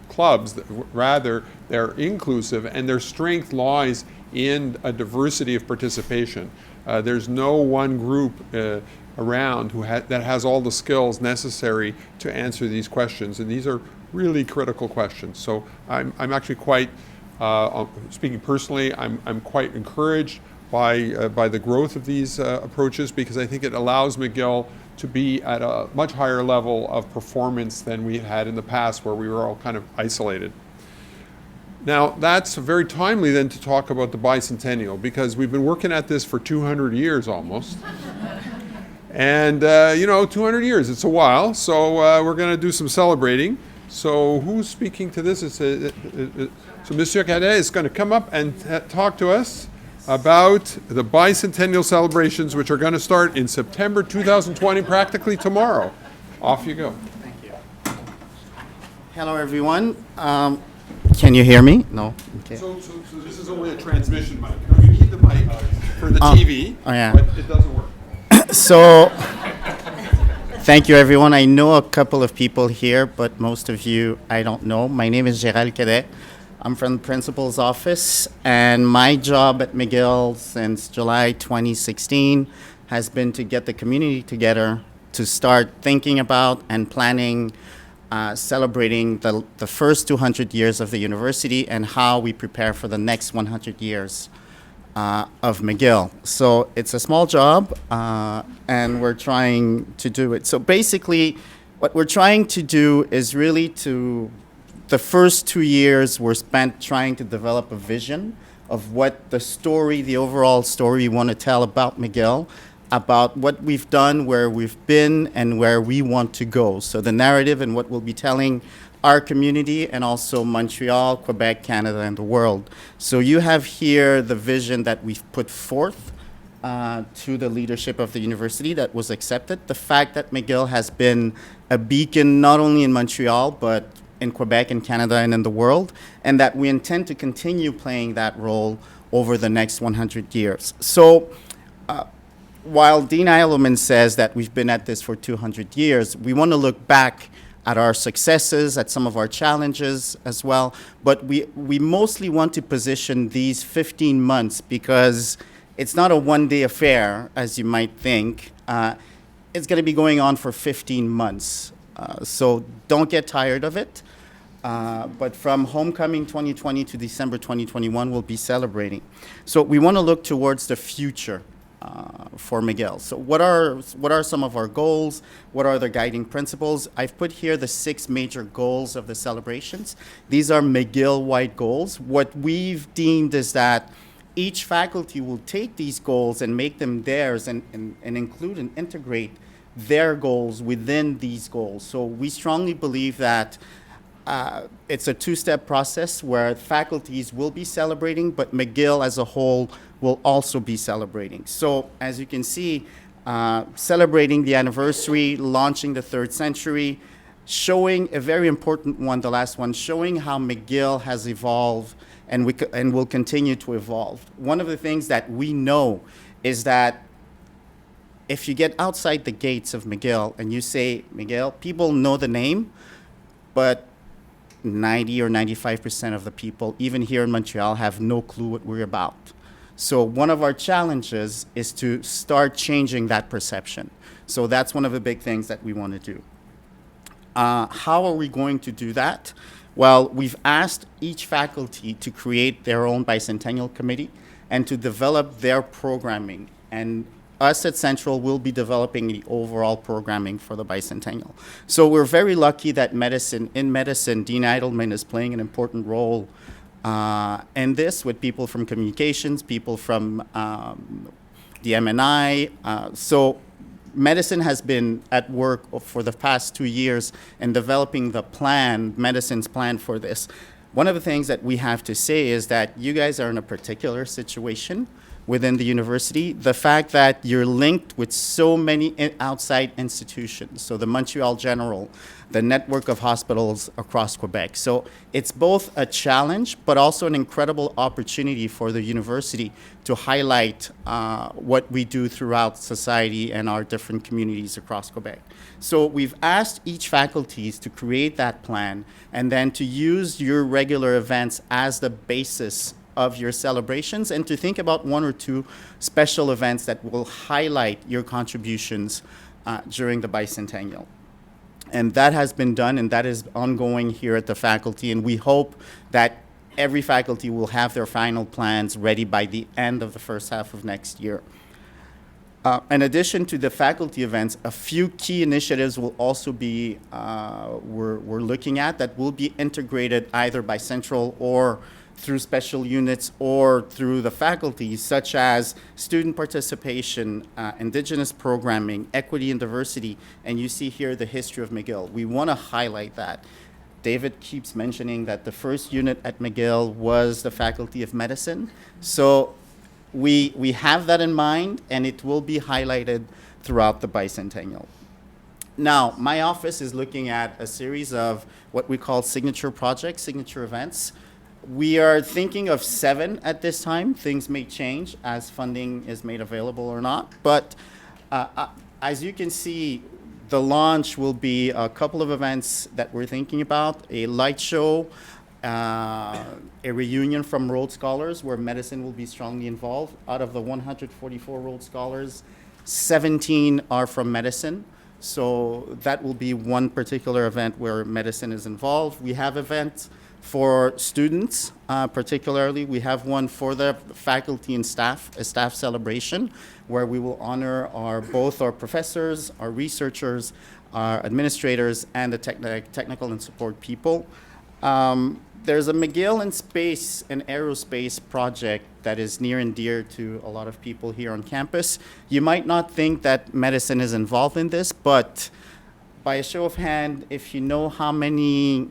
clubs, rather they're inclusive, and their strength lies in a diversity of participation. There's no one group around that has all the skills necessary to answer these questions, and these are really critical questions. So I'm actually quite, speaking personally, I'm quite encouraged by the growth of these approaches, because I think it allows McGill to be at a much higher level of performance than we had in the past, where we were all kind of isolated. Now, that's very timely then to talk about the bicentennial, because we've been working at this for 200 years almost. And 200 years, it's a while, so we're going to do some celebrating. So who's speaking to this? So Monsieur Cadet is going to come up and talk to us about the bicentennial celebrations, which are going to start in September 2020, practically tomorrow. Off you go. Thank you. Hello, everyone. Can you hear me? No? Okay. So this is only a transmission mic. We need the mic for the TV, oh, yeah. but it doesn't work. So, thank you, everyone. I know a couple of people here, but most of you I don't know. My name is Gérald Cadet. I'm from the principal's office, and my job at McGill since July 2016 has been to get the community together to start thinking about and planning, celebrating the first 200 years of the university and how we prepare for the next 100 years of McGill. So it's a small job, and we're trying to do it. So basically, what we're trying to do is really the first 2 years were spent trying to develop a vision of what the overall story we want to tell about McGill, about what we've done, where we've been, and where we want to go. So the narrative and what we'll be telling our community and also Montreal, Quebec, Canada, and the world. So you have here the vision that we've put forth to the leadership of the university that was accepted. The fact that McGill has been a beacon not only in Montreal, but in Quebec and Canada and in the world, and that we intend to continue playing that role over the next 100 years. So while Dean Eidelman says that we've been at this for 200 years, we want to look back at our successes, at some of our challenges as well, but we mostly want to position these 15 months because it's not a one-day affair, as you might think. It's going to be going on for 15 months. So don't get tired of it. But from Homecoming 2020 to December 2021, we'll be celebrating. So we want to look towards the future for McGill. So what are some of our goals? What are the guiding principles? I've put here the 6 major goals of the celebrations. These are McGill-wide goals. What we've deemed is that each faculty will take these goals and make them theirs and include and integrate their goals within these goals. So we strongly believe that it's a 2-step process where faculties will be celebrating, but McGill as a whole will also be celebrating. So as you can see, celebrating the anniversary, launching the 3rd century, showing a very important one, the last one, showing how McGill has evolved and will continue to evolve. One of the things that we know is that if you get outside the gates of McGill and you say McGill, people know the name, but 90 or 95% of the people, even here in Montreal, have no clue what we're about. So one of our challenges is to start changing that perception. So that's one of the big things that we want to do. How are we going to do that? Well, we've asked each faculty to create their own bicentennial committee and to develop their programming. And us at Central will be developing the overall programming for the bicentennial. So we're very lucky that in medicine, Dean Eidelman is playing an important role in this with people from communications, people from the MNI. So medicine has been at work for the past 2 years in developing the plan, medicine's plan for this. One of the things that we have to say is that you guys are in a particular situation within the university. The fact that you're linked with so many outside institutions, so the Montreal General, the network of hospitals across Quebec. So it's both a challenge, but also an incredible opportunity for the university to highlight what we do throughout society and our different communities across Quebec. So we've asked each faculties to create that plan and then to use your regular events as the basis of your celebrations and to think about 1 or 2 special events that will highlight your contributions during the bicentennial. And that has been done, and that is ongoing here at the faculty, and we hope that every faculty will have their final plans ready by the end of the first half of next year. In addition to the faculty events, a few key initiatives will also be, we're looking at that will be integrated either by Central or through special units or through the faculty, such as student participation, Indigenous programming, equity and diversity, and you see here the history of McGill. We want to highlight that. David keeps mentioning that the first unit at McGill was the Faculty of Medicine. So we have that in mind, and it will be highlighted throughout the bicentennial. Now, my office is looking at a series of what we call signature projects, signature events. We are thinking of 7 at this time. Things may change as funding is made available or not. But as you can see, the launch will be a couple of events that we're thinking about, a light show, a reunion from Rhodes Scholars where medicine will be strongly involved. Out of the 144 Rhodes Scholars, 17 are from medicine. So that will be one particular event where medicine is involved. We have events for students, particularly. We have one for the faculty and staff, a staff celebration, where we will honor both our professors, our researchers, our administrators, and the technical and support people. There's a McGill in Space and Aerospace project that is near and dear to a lot of people here on campus. You might not think that medicine is involved in this, but by a show of hand, if you know how many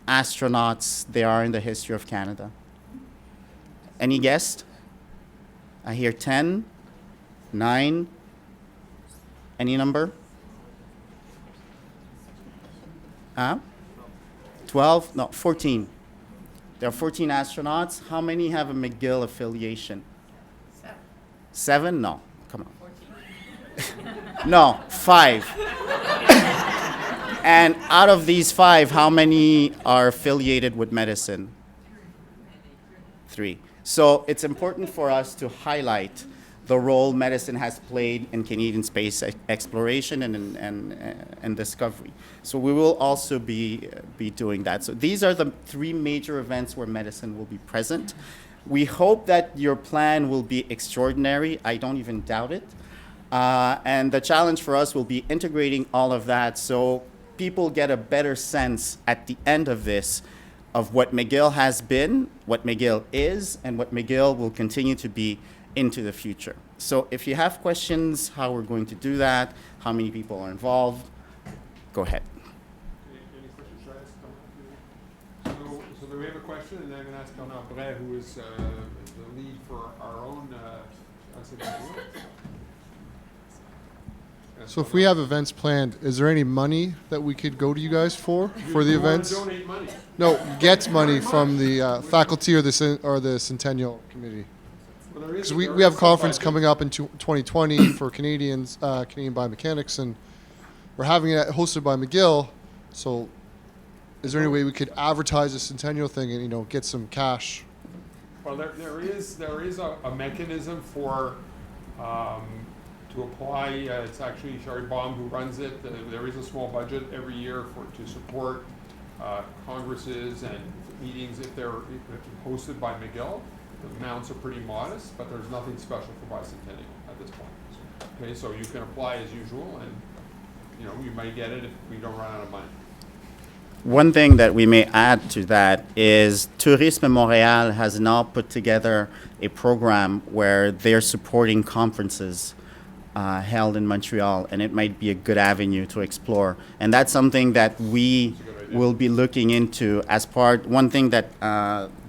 astronauts there are in the history of Canada. Any guess? I hear 10, 9, any number? 12? No, 14. There are 14 astronauts. How many have a McGill affiliation? 7. 7? No, come on. No, 5. And out of these 5, how many are affiliated with medicine? 3. So it's important for us to highlight the role medicine has played in Canadian space exploration and discovery. So we will also be doing that. So these are the 3 major events where medicine will be present. We hope that your plan will be extraordinary. I don't even doubt it. And the challenge for us will be integrating all of that so people get a better sense at the end of this of what McGill has been, what McGill is, and what McGill will continue to be into the future. So if you have questions, how we're going to do that, how many people are involved, go ahead. Any questions? Should I ask Bernard? So we have a question, and then I'm going to ask Bernard Bray, who is the lead for our own So if we have events planned, is there any money that we could go to you guys for the events? Donate money. No, get money from the faculty or the Centennial Committee. Well, Because we have a conference coming up in 2020 for Canadians, Canadian biomechanics, and we're having it hosted by McGill. So is there any way we could advertise the Centennial thing and get some cash? Well, there is a mechanism for to apply. It's actually Sherry Baum who runs it. There is a small budget every year to support congresses and meetings if they're hosted by McGill. The amounts are pretty modest, but there's nothing special for bicentennial at this point. Okay, so you can apply as usual, and you may get it if we don't run out of money. One thing that we may add to that is Tourisme Montréal has now put together a program where they're supporting conferences held in Montreal, and it might be a good avenue to explore. And that's something that we will be looking into as part. One thing that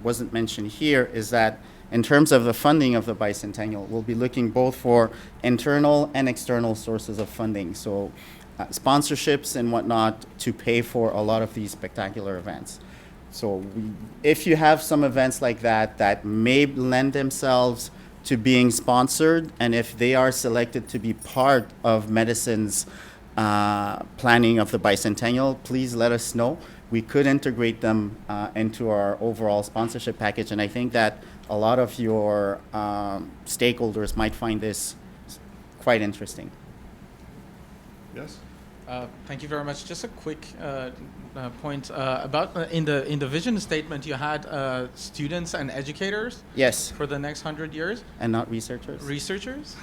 wasn't mentioned here is that in terms of the funding of the bicentennial, we'll be looking both for internal and external sources of funding. So sponsorships and whatnot to pay for a lot of these spectacular events. So if you have some events like that may lend themselves to being sponsored, and if they are selected to be part of medicine's planning of the bicentennial, please let us know. We could integrate them into our overall sponsorship package, and I think that a lot of your stakeholders might find this quite interesting. Yes? Thank you very much. Just a quick point about in the vision statement you had students and educators. Yes. For the next 100 years. And not researchers? Researchers?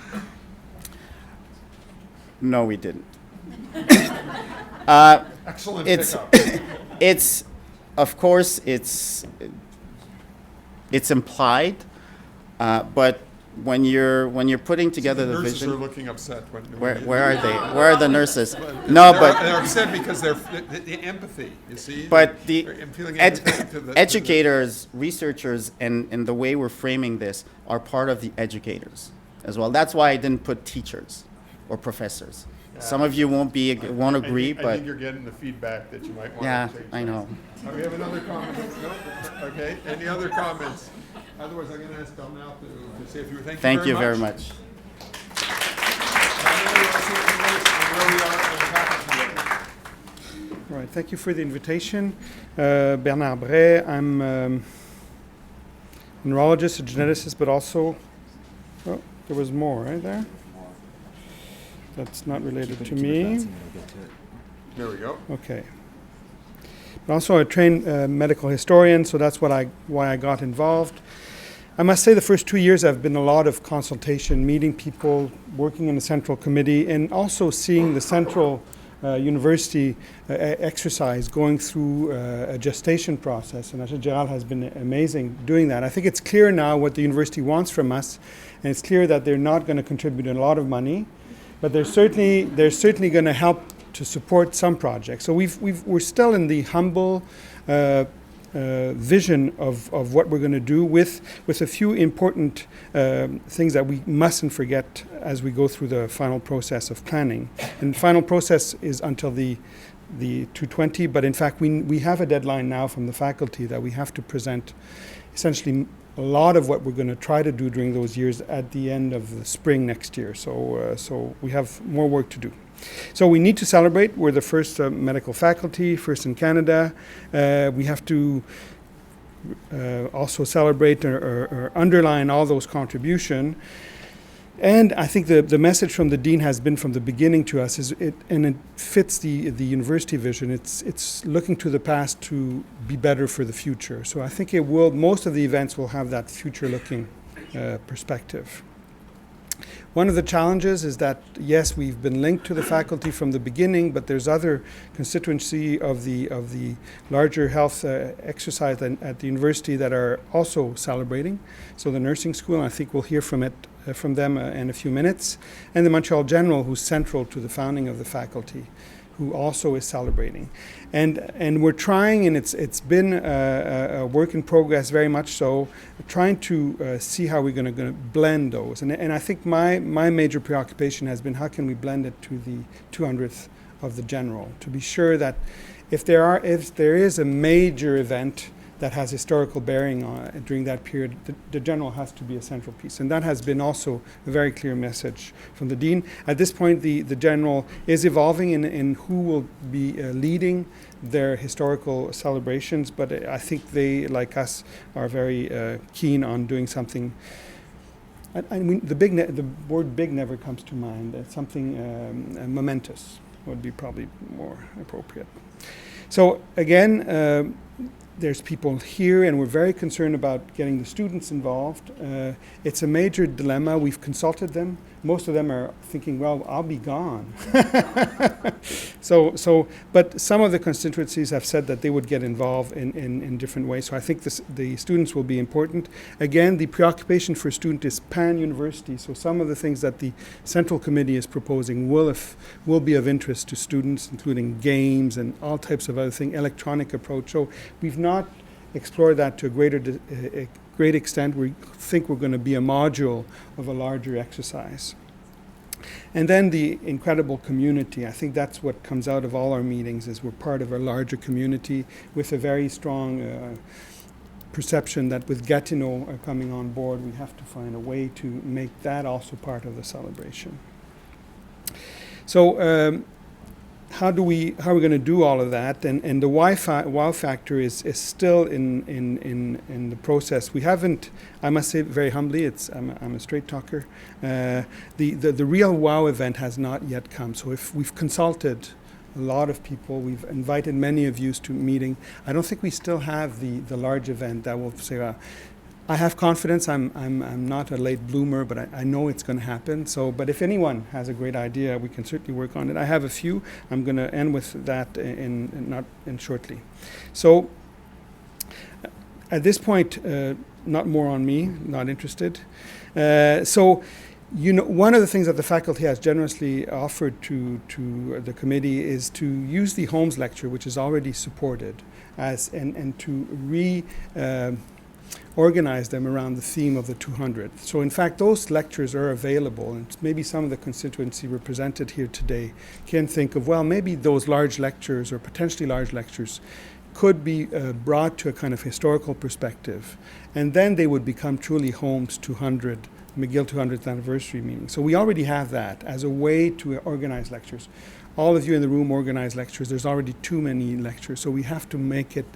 No, we didn't. Excellent pickup. It's, of course, it's implied, but when you're putting together the nurses vision, are looking upset. Where are they? Where are the nurses? No, but they're upset because the empathy. You see, but the I'm feeling empathy to the educators, researchers, and the way we're framing this are part of the educators as well. That's why I didn't put teachers or professors. Some of you won't agree, I but think you're getting the feedback that you might want yeah, to change. I know. We have another comment. No? Okay. Any other comments? Otherwise, I'm going to ask Bernard to say a few. Thank you very much. right. Thank you for the invitation. Bernard Bray. I'm a neurologist, a geneticist, but also, oh, there was more right there. That's not related to me. There we go. Okay. But also a trained medical historian, so that's why I got involved. I must say the first 2 years have been a lot of consultation, meeting people, working in the central committee, and also seeing the central university exercise going through a gestation process. And Ajay Gerald has been amazing doing that. I think it's clear now what the university wants from us, and it's clear that they're not going to contribute a lot of money, but they're certainly going to help to support some projects. So we're still in the humble vision of what we're going to do with a few important things that we mustn't forget as we go through the final process of planning. And the final process is until the 220, but in fact we have a deadline now from the faculty that we have to present essentially a lot of what we're going to try to do during those years at the end of the spring next year. So we have more work to do. So we need to celebrate. We're the first medical faculty, first in Canada. We have to also celebrate or underline all those contributions. And I think the message from the Dean has been from the beginning to us and it fits the university vision. It's looking to the past to be better for the future. So I think most of the events will have that future-looking perspective. One of the challenges is that, yes, we've been linked to the faculty from the beginning, but there's other constituency of the larger health exercise at the university that are also celebrating. So the nursing school, I think we'll hear from them in a few minutes, and the Montreal General, who's central to the founding of the faculty, who also is celebrating. And we're trying, and it's been a work in progress very much so, trying to see how we're going to blend those. And I think my major preoccupation has been how can we blend it to the 200th of the General, to be sure that if there is a major event that has historical bearing on during that period, the General has to be a central piece. And that has been also a very clear message from the Dean. At this point, the General is evolving in who will be leading their historical celebrations, but I think they, like us, are very keen on doing something. I mean, the word big never comes to mind. Something momentous would be probably more appropriate. So again, there's people here, and we're very concerned about getting the students involved. It's a major dilemma. We've consulted them. Most of them are thinking, well, I'll be gone. But some of the constituencies have said that they would get involved in different ways. So I think the students will be important. Again, the preoccupation for student is pan-university. So some of the things that the Central Committee is proposing will be of interest to students, including games and all types of other things, electronic approach. So we've not explored that to a great extent. We think we're going to be a module of a larger exercise. And then the incredible community. I think that's what comes out of all our meetings, is we're part of a larger community with a very strong perception that with Gatineau coming on board, we have to find a way to make that also part of the celebration. So how are we going to do all of that? And the wow factor is still in the process. We haven't, I must say very humbly, I'm a straight talker. The real wow event has not yet come. So if we've consulted a lot of people, we've invited many of you to meeting, I don't think we still have the large event that will say, I have confidence. I'm not a late bloomer, but I know it's going to happen. So, but if anyone has a great idea, we can certainly work on it. I have a few. I'm going to end with that in shortly. So, at this point, not more on me. Not interested. So, one of the things that the faculty has generously offered to the committee is to use the Holmes lecture, which is already supported, and to organize them around the theme of the 200th. So in fact, those lectures are available, and maybe some of the constituency represented here today can think of, well, maybe those large lectures or potentially large lectures could be brought to a kind of historical perspective, and then they would become truly Holmes 200, McGill 200th anniversary meeting. So we already have that as a way to organize lectures. all of you in the room organize lectures. There's already too many lectures, so we have to make it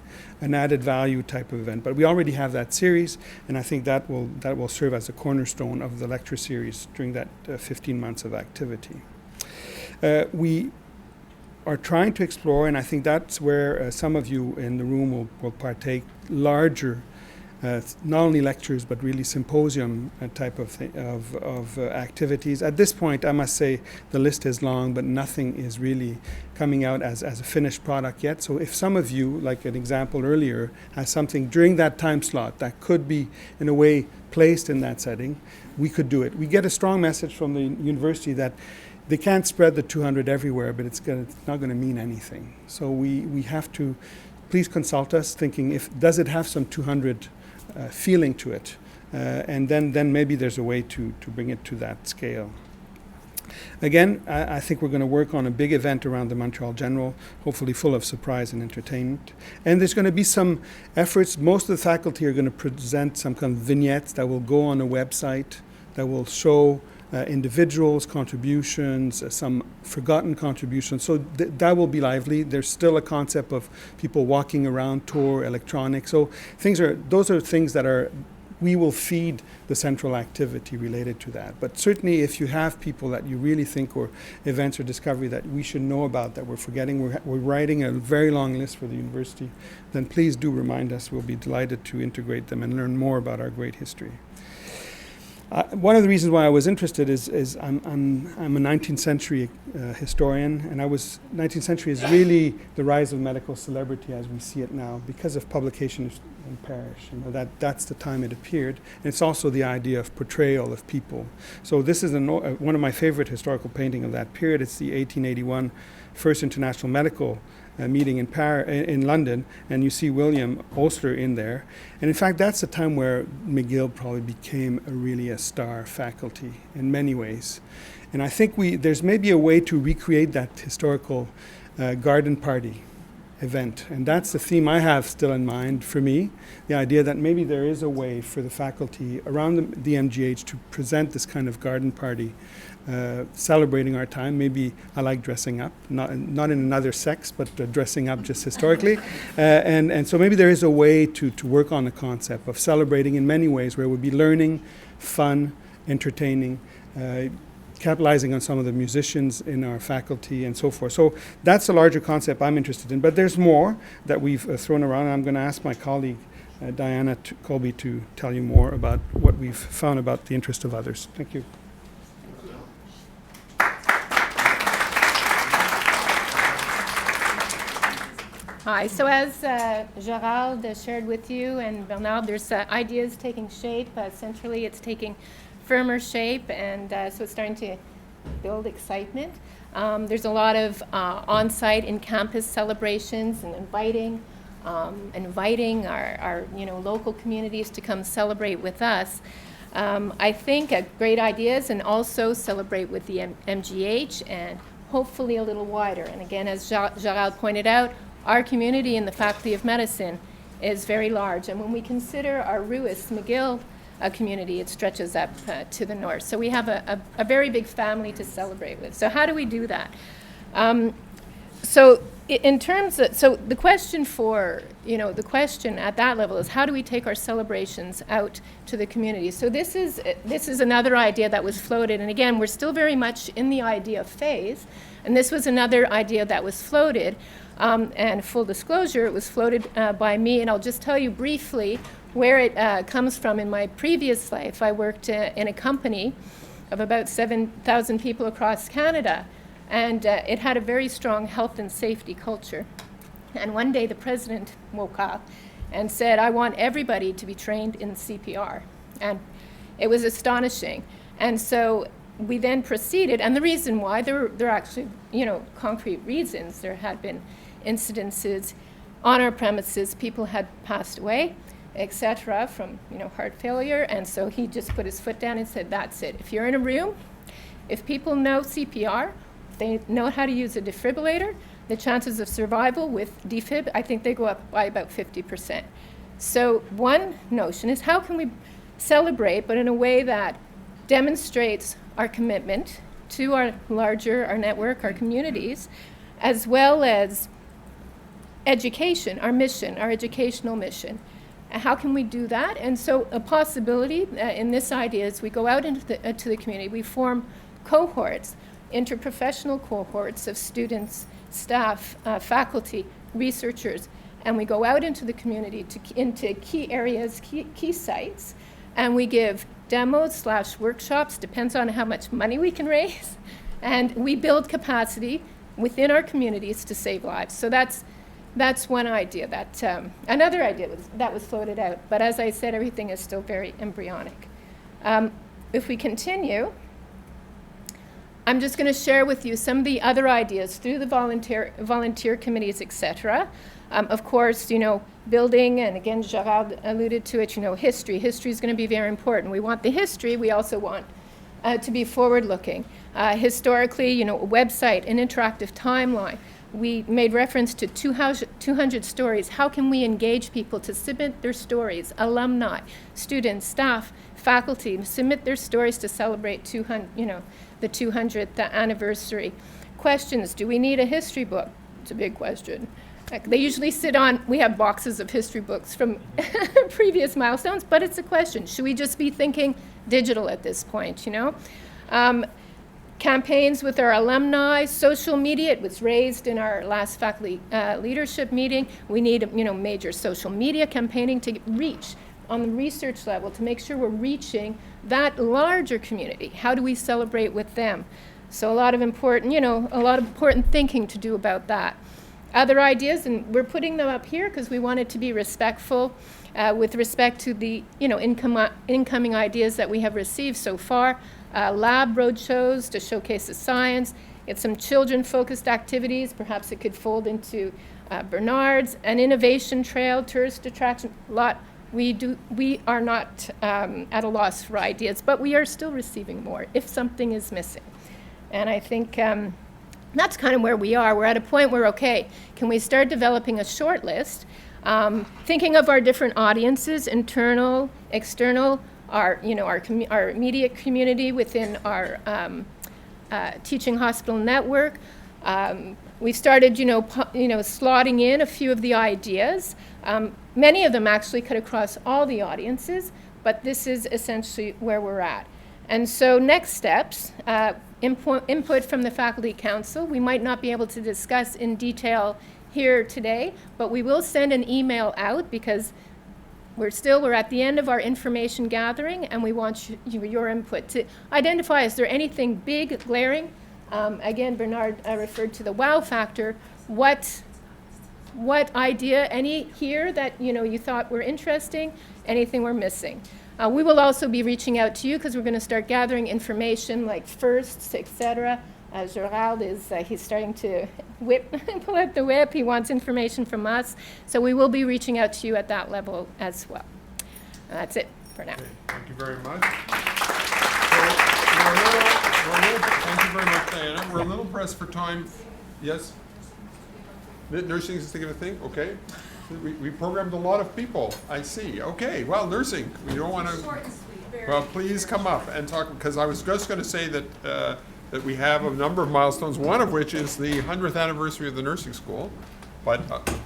an added value type of event. But we already have that series, and I think that will serve as a cornerstone of the lecture series during that 15 months of activity. We are trying to explore, and I think that's where some of you in the room will partake, larger, not only lectures, but really symposium type of activities. At this point, I must say the list is long, but nothing is really coming out as a finished product yet. So if some of you, like an example earlier, has something during that time slot that could be, in a way, placed in that setting, we could do it. We get a strong message from the university that they can't spread the 200 everywhere, but it's not going to mean anything. So we have to, please consult us, thinking does it have some 200 feeling to it, and then maybe there's a way to bring it to that scale. Again, I think we're going to work on a big event around the Montreal General, hopefully full of surprise and entertainment. And there's going to be some efforts. Most of the faculty are going to present some kind of vignettes that will go on a website that will show individuals' contributions, some forgotten contributions. So that will be lively. There's still a concept of people walking around, tour, electronics. So those are things that we will feed the central activity related to that. But certainly if you have people that you really think, or events or discovery that we should know about that we're forgetting, we're writing a very long list for the university, then please do remind us. We'll be delighted to integrate them and learn more about our great history. One of the reasons why I was interested is I'm a 19th century historian, and 19th century is really the rise of medical celebrity as we see it now because of publications in Paris. That's the time it appeared, and it's also the idea of portrayal of people. So this is one of my favorite historical painting of that period. It's the 1881 First International Medical meeting in London, and you see William Osler in there. And in fact, that's the time where McGill probably became really a star faculty in many ways. And I think there's maybe a way to recreate that historical garden party event. And that's the theme I have still in mind for me, the idea that maybe there is a way for the faculty around the MGH to present this kind of garden party, celebrating our time. Maybe I like dressing up, not in another sex, but dressing up just historically. And so maybe there is a way to work on the concept of celebrating in many ways where it would be learning, fun, entertaining, capitalizing on some of the musicians in our faculty and so forth. So that's a larger concept I'm interested in. But there's more that we've thrown around, and I'm going to ask my colleague Diana Colby to tell you more about what we've found about the interest of others. Thank you. Hi. So as Gerald shared with you, and Bernard, there's ideas taking shape. Centrally, it's taking firmer shape, and so it's starting to build excitement. There's a lot of on-site, in-campus celebrations, and inviting our local communities to come celebrate with us. I think great ideas, and also celebrate with the MGH, and hopefully a little wider. And again, as Gerald pointed out, our community in the Faculty of Medicine is very large. And when we consider our Ruis McGill community, it stretches up to the north. So we have a very big family to celebrate with. So how do we do that? So the question the question at that level is, how do we take our celebrations out to the community? So this is another idea that was floated, and again, we're still very much in the idea phase, and this was another idea that was floated, and full disclosure, it was floated by me, and I'll just tell you briefly where it comes from. In my previous life, I worked in a company of about 7,000 people across Canada, and it had a very strong health and safety culture. And one day the president woke up and said, I want everybody to be trained in CPR. And it was astonishing. And so we then proceeded, and the reason why, there are actually, concrete reasons. There had been incidences on our premises, people had passed away, etc., from heart failure, and so he just put his foot down and said, that's it. If you're in a room, if people know CPR, if they know how to use a defibrillator, the chances of survival with defib, I think they go up by about 50%. So one notion is, how can we celebrate, but in a way that demonstrates our commitment to our network, our communities, as well as education, our mission, our educational mission. How can we do that? And so a possibility in this idea is we go out into to the community, we form cohorts, interprofessional cohorts of students, staff, faculty, researchers, and we go out into the community into key areas, key sites, and we give demos / workshops, depends on how much money we can raise, and we build capacity within our communities to save lives. So that's one idea. Another idea that was floated out, but as I said, everything is still very embryonic. If we continue, I'm just going to share with you some of the other ideas through the volunteer committees, etc. Of course, building, and again, Gerald alluded to it, history. History is going to be very important. We want the history. We also want to be forward-looking. Historically, a website, an interactive timeline. We made reference to 200 stories. How can we engage people to submit their stories? Alumni, students, staff, faculty, submit their stories to celebrate the 200th anniversary. Questions, do we need a history book? It's a big question. They usually we have boxes of history books from previous milestones, but it's a question. Should we just be thinking digital at this point, Campaigns with our alumni, social media, it was raised in our last faculty leadership meeting. We need, major social media campaigning to reach on the research level to make sure we're reaching that larger community. How do we celebrate with them? So a lot of important thinking to do about that. Other ideas, and we're putting them up here because we wanted to be respectful with respect to the, incoming ideas that we have received so far. Lab roadshows to showcase the science. It's some children-focused activities. Perhaps it could fold into Bernard's. An innovation trail, tourist attraction. We are not at a loss for ideas, but we are still receiving more if something is missing. And I think that's kind of where we are. We're at a point where, okay, can we start developing a short list, thinking of our different audiences, internal, external, our immediate community within our teaching hospital network. We started, slotting in a few of the ideas. Many of them actually cut across all the audiences, but this is essentially where we're at. And so next steps, input from the Faculty Council. We might not be able to discuss in detail here today, but we will send an email out because we're at the end of our information gathering, and we want your input to identify, is there anything big, glaring? Again, Bernard referred to the wow factor. What idea, any here that you thought were interesting, anything we're missing? We will also be reaching out to you because we're going to start gathering information like firsts, etc. Gerald he's starting to pull out the whip. He wants information from us. So we will be reaching out to you at that level as well. That's it for now. Okay, thank you very much. Thank you very much, Diana. We're a little pressed for time. Yes? Nursing is thinking of a thing? Okay. We programmed a lot of people. I see. Okay. Well, nursing. We don't want to. Well, please come up and talk, because I was just going to say that that we have a number of milestones, one of which is the 100th anniversary of the nursing school. But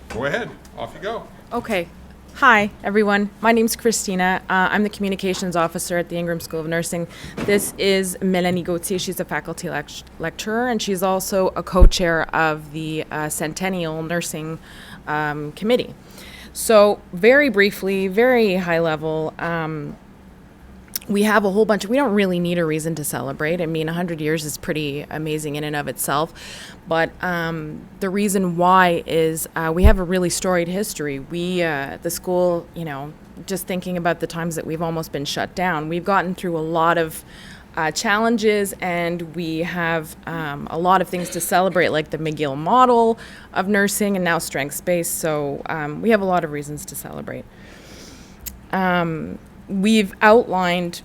go ahead, off you go. Okay. Hi, everyone. My name's Christina. I'm the communications officer at the Ingram School of Nursing. This is Melanie Gauthier. She's a faculty lecturer, and she's also a co-chair of the Centennial Nursing Committee. So very briefly, very high level, we have a whole bunch we don't really need a reason to celebrate. I mean, 100 years is pretty amazing in and of itself. But the reason why is we have a really storied history. We, the school, just thinking about the times that we've almost been shut down, we've gotten through a lot of challenges, and we have a lot of things to celebrate, like the McGill model of nursing and now strengths-based. So we have a lot of reasons to celebrate. We've outlined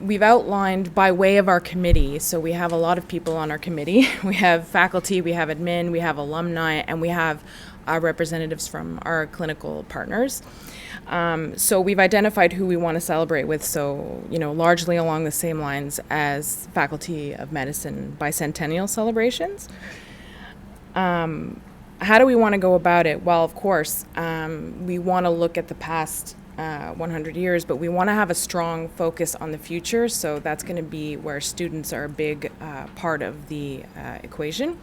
we've outlined by way of our committee, so we have a lot of people on our committee. We have faculty, we have admin, we have alumni, and we have representatives from our clinical partners. So we've identified who we want to celebrate with, so, largely along the same lines as Faculty of Medicine bicentennial celebrations. How do we want to go about it? Well, of course, we want to look at the past 100 years, but we want to have a strong focus on the future, so that's going to be where students are a big part of the equation.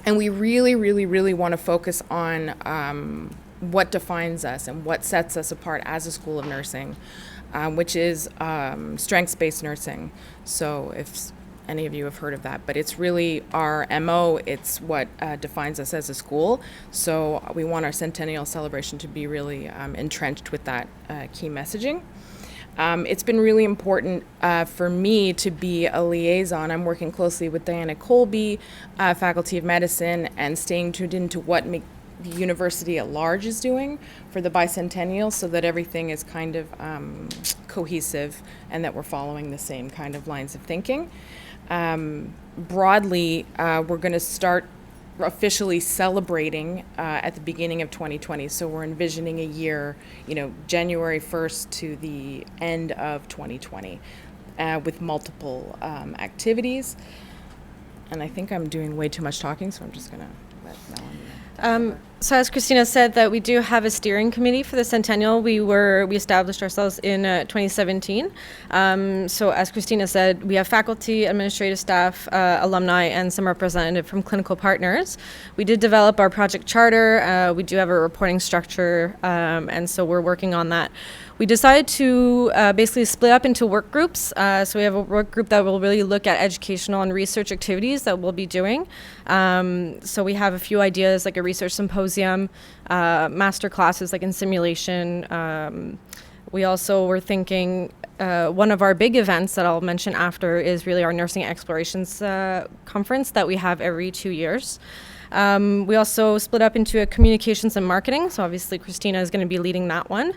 And we really, really, really want to focus on what defines us and what sets us apart as a School of Nursing, which is strengths-based nursing. So if any of you have heard of that, but it's really our MO, it's what defines us as a school. So we want our centennial celebration to be really entrenched with that key messaging. It's been really important for me to be a liaison. I'm working closely with Diana Colby, Faculty of Medicine, and staying tuned into what the university at large is doing for the bicentennial, so that everything is kind of cohesive and that we're following the same kind of lines of thinking. Broadly, we're going to start officially celebrating at the beginning of 2020. So we're envisioning a year, January 1st to the end of 2020 with multiple activities. And I think I'm doing way too much talking, so I'm just going to let Melanie. So as Christina said, that we do have a steering committee for the Centennial. We established ourselves in 2017. So as Christina said, we have faculty, administrative staff, alumni, and some representative from clinical partners. We did develop our project charter. We do have a reporting structure, and so we're working on that. We decided to basically split up into work groups. So we have a work group that will really look at educational and research activities that we'll be doing. So we have a few ideas, like a research symposium, master classes like in simulation. We also were thinking one of our big events that I'll mention after is really our Nursing Explorations Conference that we have every 2 years. We also split up into a communications and marketing. So obviously Christina is going to be leading that one.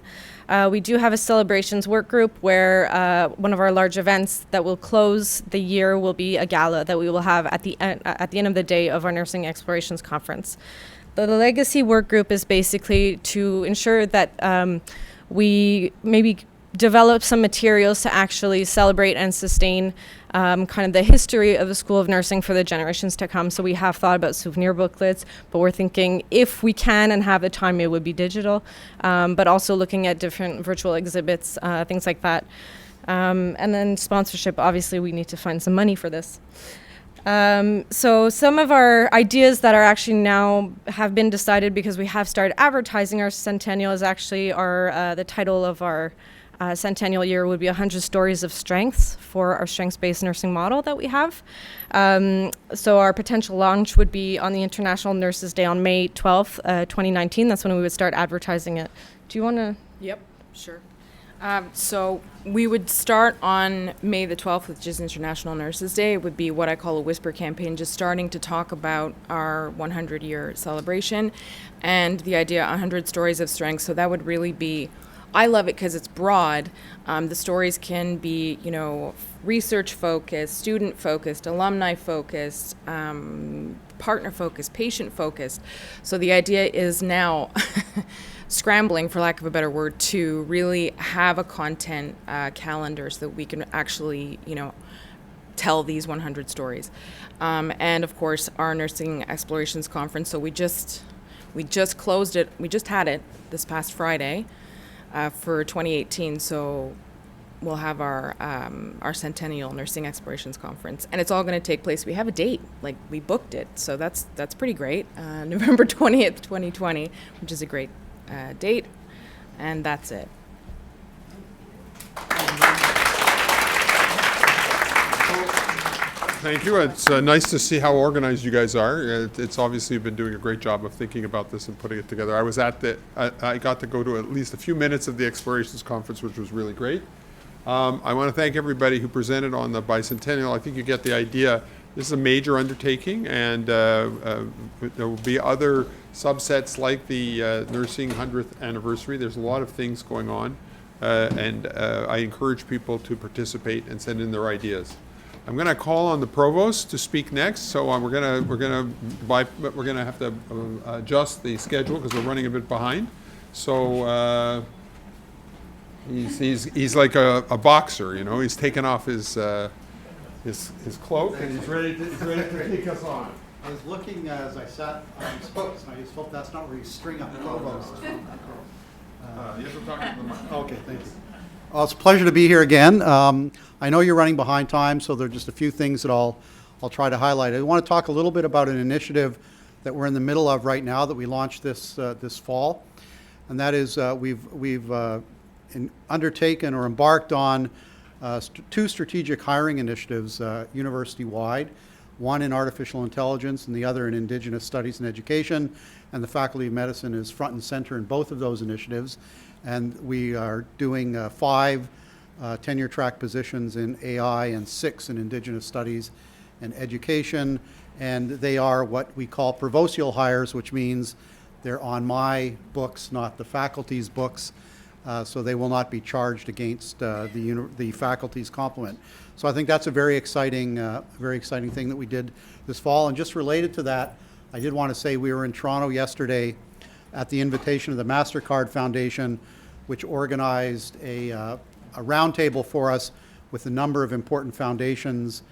We do have a celebrations work group where one of our large events that will close the year will be a gala that we will have at the end of the day of our Nursing Explorations Conference. The legacy work group is basically to ensure that we maybe develop some materials to actually celebrate and sustain kind of the history of the School of Nursing for the generations to come. So we have thought about souvenir booklets, but we're thinking if we can and have the time, it would be digital, but also looking at different virtual exhibits, things like that. And then sponsorship, obviously we need to find some money for this. So some of our ideas that are actually now have been decided because we have started advertising our centennial is actually the title of our centennial year would be 100 Stories of Strengths for our strengths-based nursing model that we have. So our potential launch would be on the International Nurses Day on May 12th, 2019. That's when we would start advertising it. Do you want to? Yep, sure. So we would start on May the 12th, which is International Nurses Day. It would be what I call a whisper campaign, just starting to talk about our 100-year celebration and the idea 100 Stories of Strength. So that would really be, I love it because it's broad. The stories can be, research-focused, student-focused, alumni-focused, partner-focused, patient-focused. So the idea is now scrambling, for lack of a better word, to really have a content calendar so that we can actually, tell these 100 stories. And of course, our Nursing Explorations Conference. So we just closed it. We just had it this past Friday for 2018. So we'll have our Centennial Nursing Explorations Conference, and it's all going to take place. We have a date, like we booked it, so that's pretty great. November 20th, 2020, which is a great date, and that's it. Thank you. It's nice to see how organized you guys are. It's obviously been doing a great job of thinking about this and putting it together. I got to go to at least a few minutes of the Explorations Conference, which was really great. I want to thank everybody who presented on the bicentennial. I think you get the idea. This is a major undertaking, and there will be other subsets like the nursing 100th anniversary. There's a lot of things going on. and I encourage people to participate and send in their ideas. I'm going to call on the provost to speak next. So we're going to have to adjust the schedule because we're running a bit behind. So he's like a boxer, you know. He's taken off his cloak and he's ready to take us on. I was looking as I sat on his hooks, and I just hope that's not where you string up provost. You have to talk to the mic. Okay, thank you. Well, it's a pleasure to be here again. I know you're running behind time, so there are just a few things that I'll try to highlight. I want to talk a little bit about an initiative that we're in the middle of right now that we launched this fall, and that is we've undertaken or embarked on two strategic hiring initiatives university-wide. One in artificial intelligence and the other in Indigenous studies and education. And the Faculty of Medicine is front and center in both of those initiatives. And we are doing 5 tenure track positions in AI and 6 in Indigenous studies and education. And they are what we call provostial hires, which means they're on my books, not the faculty's books. So they will not be charged against the faculty's complement. So I think that's a very exciting thing that we did this fall. And just related to that, I did want to say we were in Toronto yesterday at the invitation of the MasterCard Foundation, which organized a roundtable for us with a number of important foundations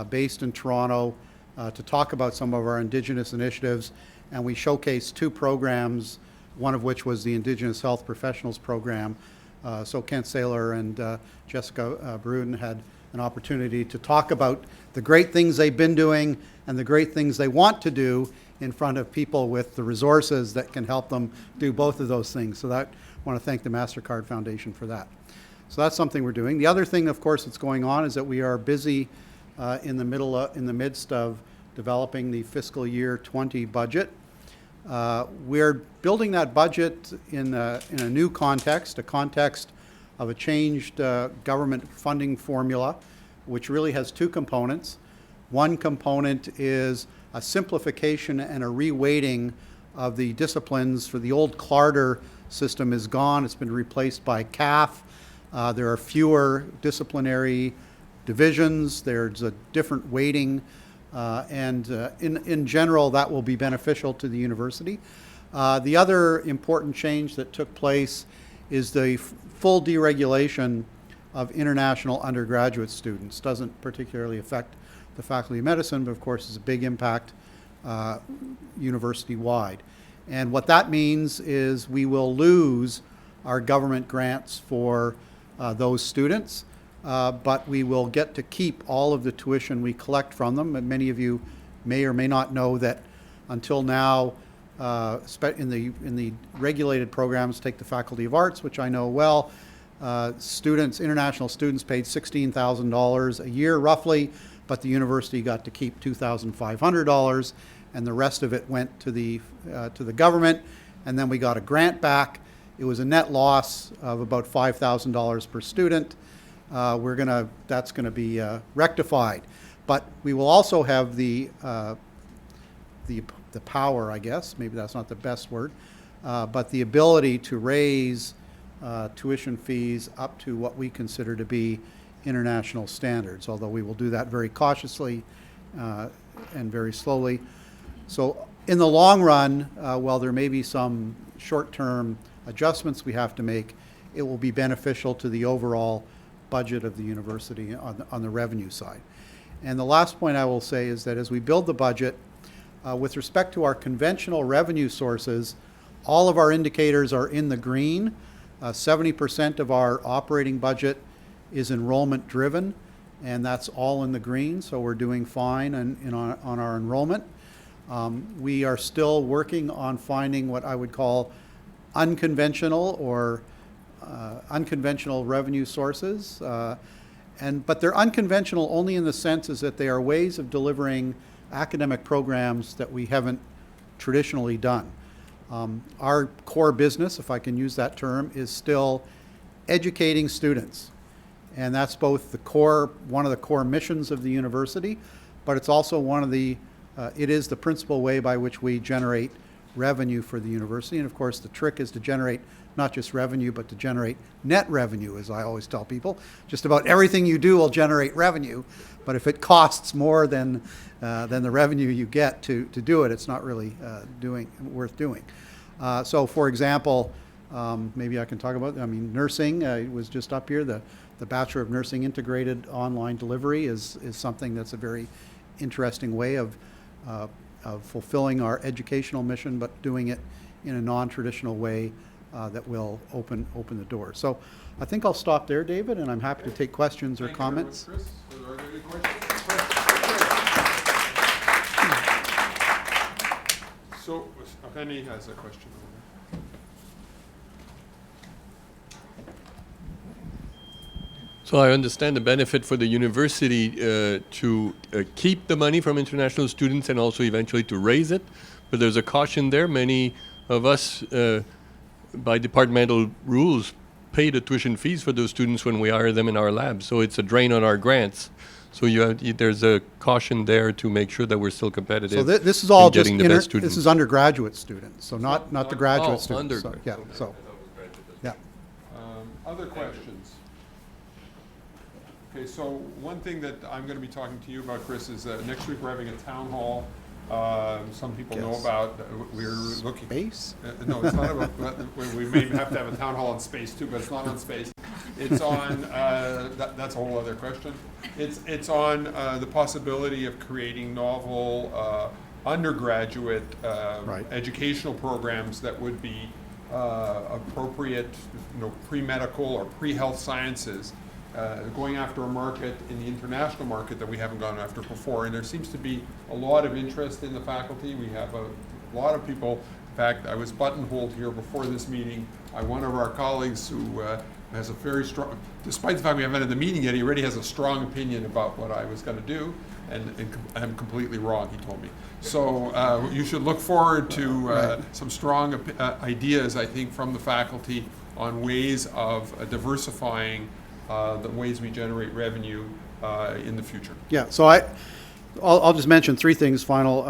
based in Toronto to talk about some of our Indigenous initiatives. And we showcased 2 programs, one of which was the Indigenous Health Professionals Program. So Kent Saylor and Jessica Bruden had an opportunity to talk about the great things they've been doing and the great things they want to do in front of people with the resources that can help them do both of those things. So that, I want to thank the MasterCard Foundation for that. So that's something we're doing. The other thing, of course, that's going on is that we are busy in the midst of developing the fiscal year 20 budget. We're building that budget in a new context, a context of a changed government funding formula, which really has 2 components. One component is a simplification and a reweighting of the disciplines. For the old Clarter system is gone. It's been replaced by CAF. There are fewer disciplinary divisions. There's a different weighting. And in general, that will be beneficial to the university. The other important change that took place is the full deregulation of international undergraduate students. Doesn't particularly affect the Faculty of Medicine, but of course is a big impact university-wide. And what that means is we will lose our government grants for those students. But we will get to keep all of the tuition we collect from them. And many of you may or may not know that until now, in the regulated programs, take the Faculty of Arts, which I know well, international students paid $16,000 a year roughly, but the university got to keep $2,500, and the rest of it went to the government, and then we got a grant back. It was a net loss of about $5,000 per student. That's going to be rectified, but we will also have the power, I guess, maybe that's not the best word, but the ability to raise tuition fees up to what we consider to be international standards, although we will do that very cautiously and very slowly. So in the long run, while there may be some short-term adjustments we have to make, it will be beneficial to the overall budget of the university on the revenue side. And the last point I will say is that as we build the budget, with respect to our conventional revenue sources, all of our indicators are in the green. 70% of our operating budget is enrollment driven, and that's all in the green, so we're doing fine on our enrollment. We are still working on finding what I would call unconventional or unconventional revenue sources, but they're unconventional only in the sense is that they are ways of delivering academic programs that we haven't traditionally done. Our core business, if I can use that term, is still educating students, and that's both one of the core missions of the university, but it's also it is the principal way by which we generate revenue for the university. And of course, the trick is to generate not just revenue, but to generate net revenue, as I always tell people. Just about everything you do will generate revenue, but if it costs more than the revenue you get to do it, it's not really worth doing. So, for example, maybe I can talk about, nursing was just up here. The Bachelor of Nursing Integrated Online Delivery is something that's a very interesting way of fulfilling our educational mission, but doing it in a non-traditional way that will open the door. So I think I'll stop there, David, and I'm happy to take questions or comments. Thank you very much, Chris. Are there any questions? So, Penny has a question over there. So I understand the benefit for the university to keep the money from international students and also eventually to raise it, but there's a caution there. Many of us, by departmental rules, pay the tuition fees for those students when we hire them in our labs, so it's a drain on our grants. So there's a caution there to make sure that we're still competitive. So this is all just getting the best students. This is undergraduate students, so not the graduate students. Undergraduate. Other questions? Okay, so one thing that I'm going to be talking to you about, Chris, is next week we're having a town hall. Some people know about. We're looking. Space? No, it's not about. We may have to have a town hall on space too, but it's not on space. It's on. That's a whole other question. It's on the possibility of creating novel undergraduate educational programs that would be appropriate, pre-medical or pre-health sciences. Going after a market in the international market that we haven't gone after before. And there seems to be a lot of interest in the faculty. We have a lot of people. In fact, I was buttonholed here before this meeting by one of our colleagues who has a very strong, despite the fact we haven't had the meeting yet, he already has a strong opinion about what I was going to do. And I'm completely wrong, he told me. So you should look forward to some strong ideas, I think, from the faculty on ways of diversifying the ways we generate revenue in the future. Yeah, so I'll just mention three things final.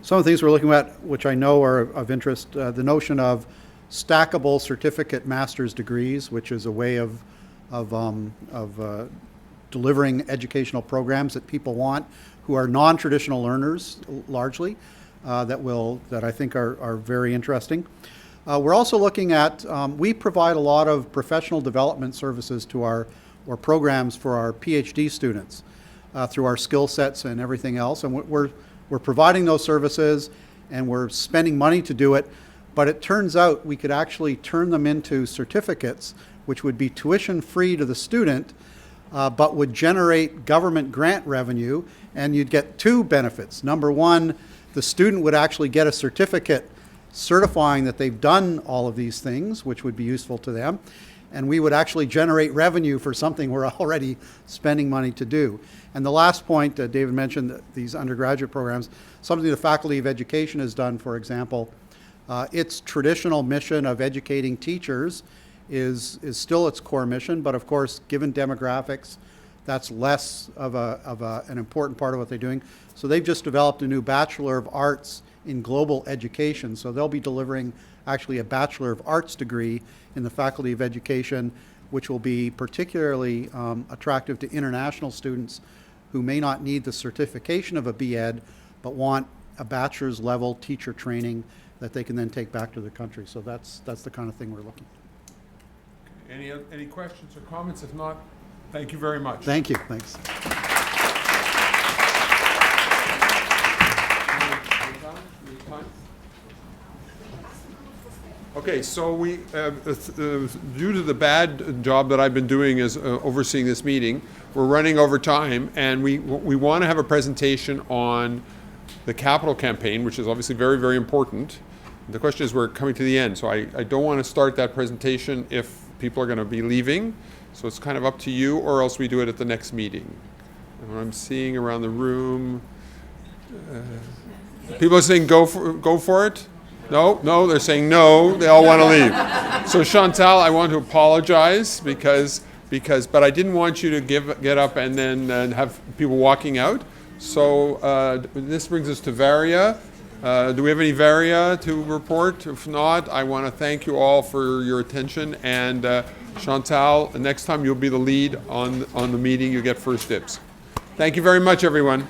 Some of the things we're looking at, which I know are of interest, the notion of stackable certificate master's degrees, which is a way of delivering educational programs that people want, who are non-traditional learners largely, that I think are very interesting. We're also looking at, we provide a lot of professional development services to or programs for our PhD students through our skill sets and everything else. And we're providing those services and we're spending money to do it. But it turns out we could actually turn them into certificates, which would be tuition free to the student, but would generate government grant revenue. And you'd get two benefits. Number one, the student would actually get a certificate certifying that they've done all of these things, which would be useful to them. And we would actually generate revenue for something we're already spending money to do. And the last point, David mentioned these undergraduate programs, something the Faculty of Education has done, for example, its traditional mission of educating teachers is still its core mission, but of course, given demographics, that's less of an important part of what they're doing. So they've just developed a new Bachelor of Arts in Global Education. So they'll be delivering actually a Bachelor of Arts degree in the Faculty of Education, which will be particularly attractive to international students who may not need the certification of a B.Ed, but want a bachelor's level teacher training that they can then take back to their country. So that's the kind of thing we're looking at. Any questions or comments? If not, thank you very much. Thank you. Thanks. Okay, so we, due to the bad job that I've been doing as overseeing this meeting, we're running over time, and we want to have a presentation on the capital campaign, which is obviously very, very important. The question is, we're coming to the end, so I don't want to start that presentation if people are going to be leaving. So it's kind of up to you, or else we do it at the next meeting. And what I'm seeing around the room, people are saying go for it. No, they're saying no. They all want to leave. So Chantal, I want to apologize but I didn't want you to get up and then have people walking out. So this brings us to Varia. Do we have any varia to report? If not, I want to thank you all for your attention. And Chantal, next time you'll be the lead on the meeting. You get first dibs. Thank you very much, everyone.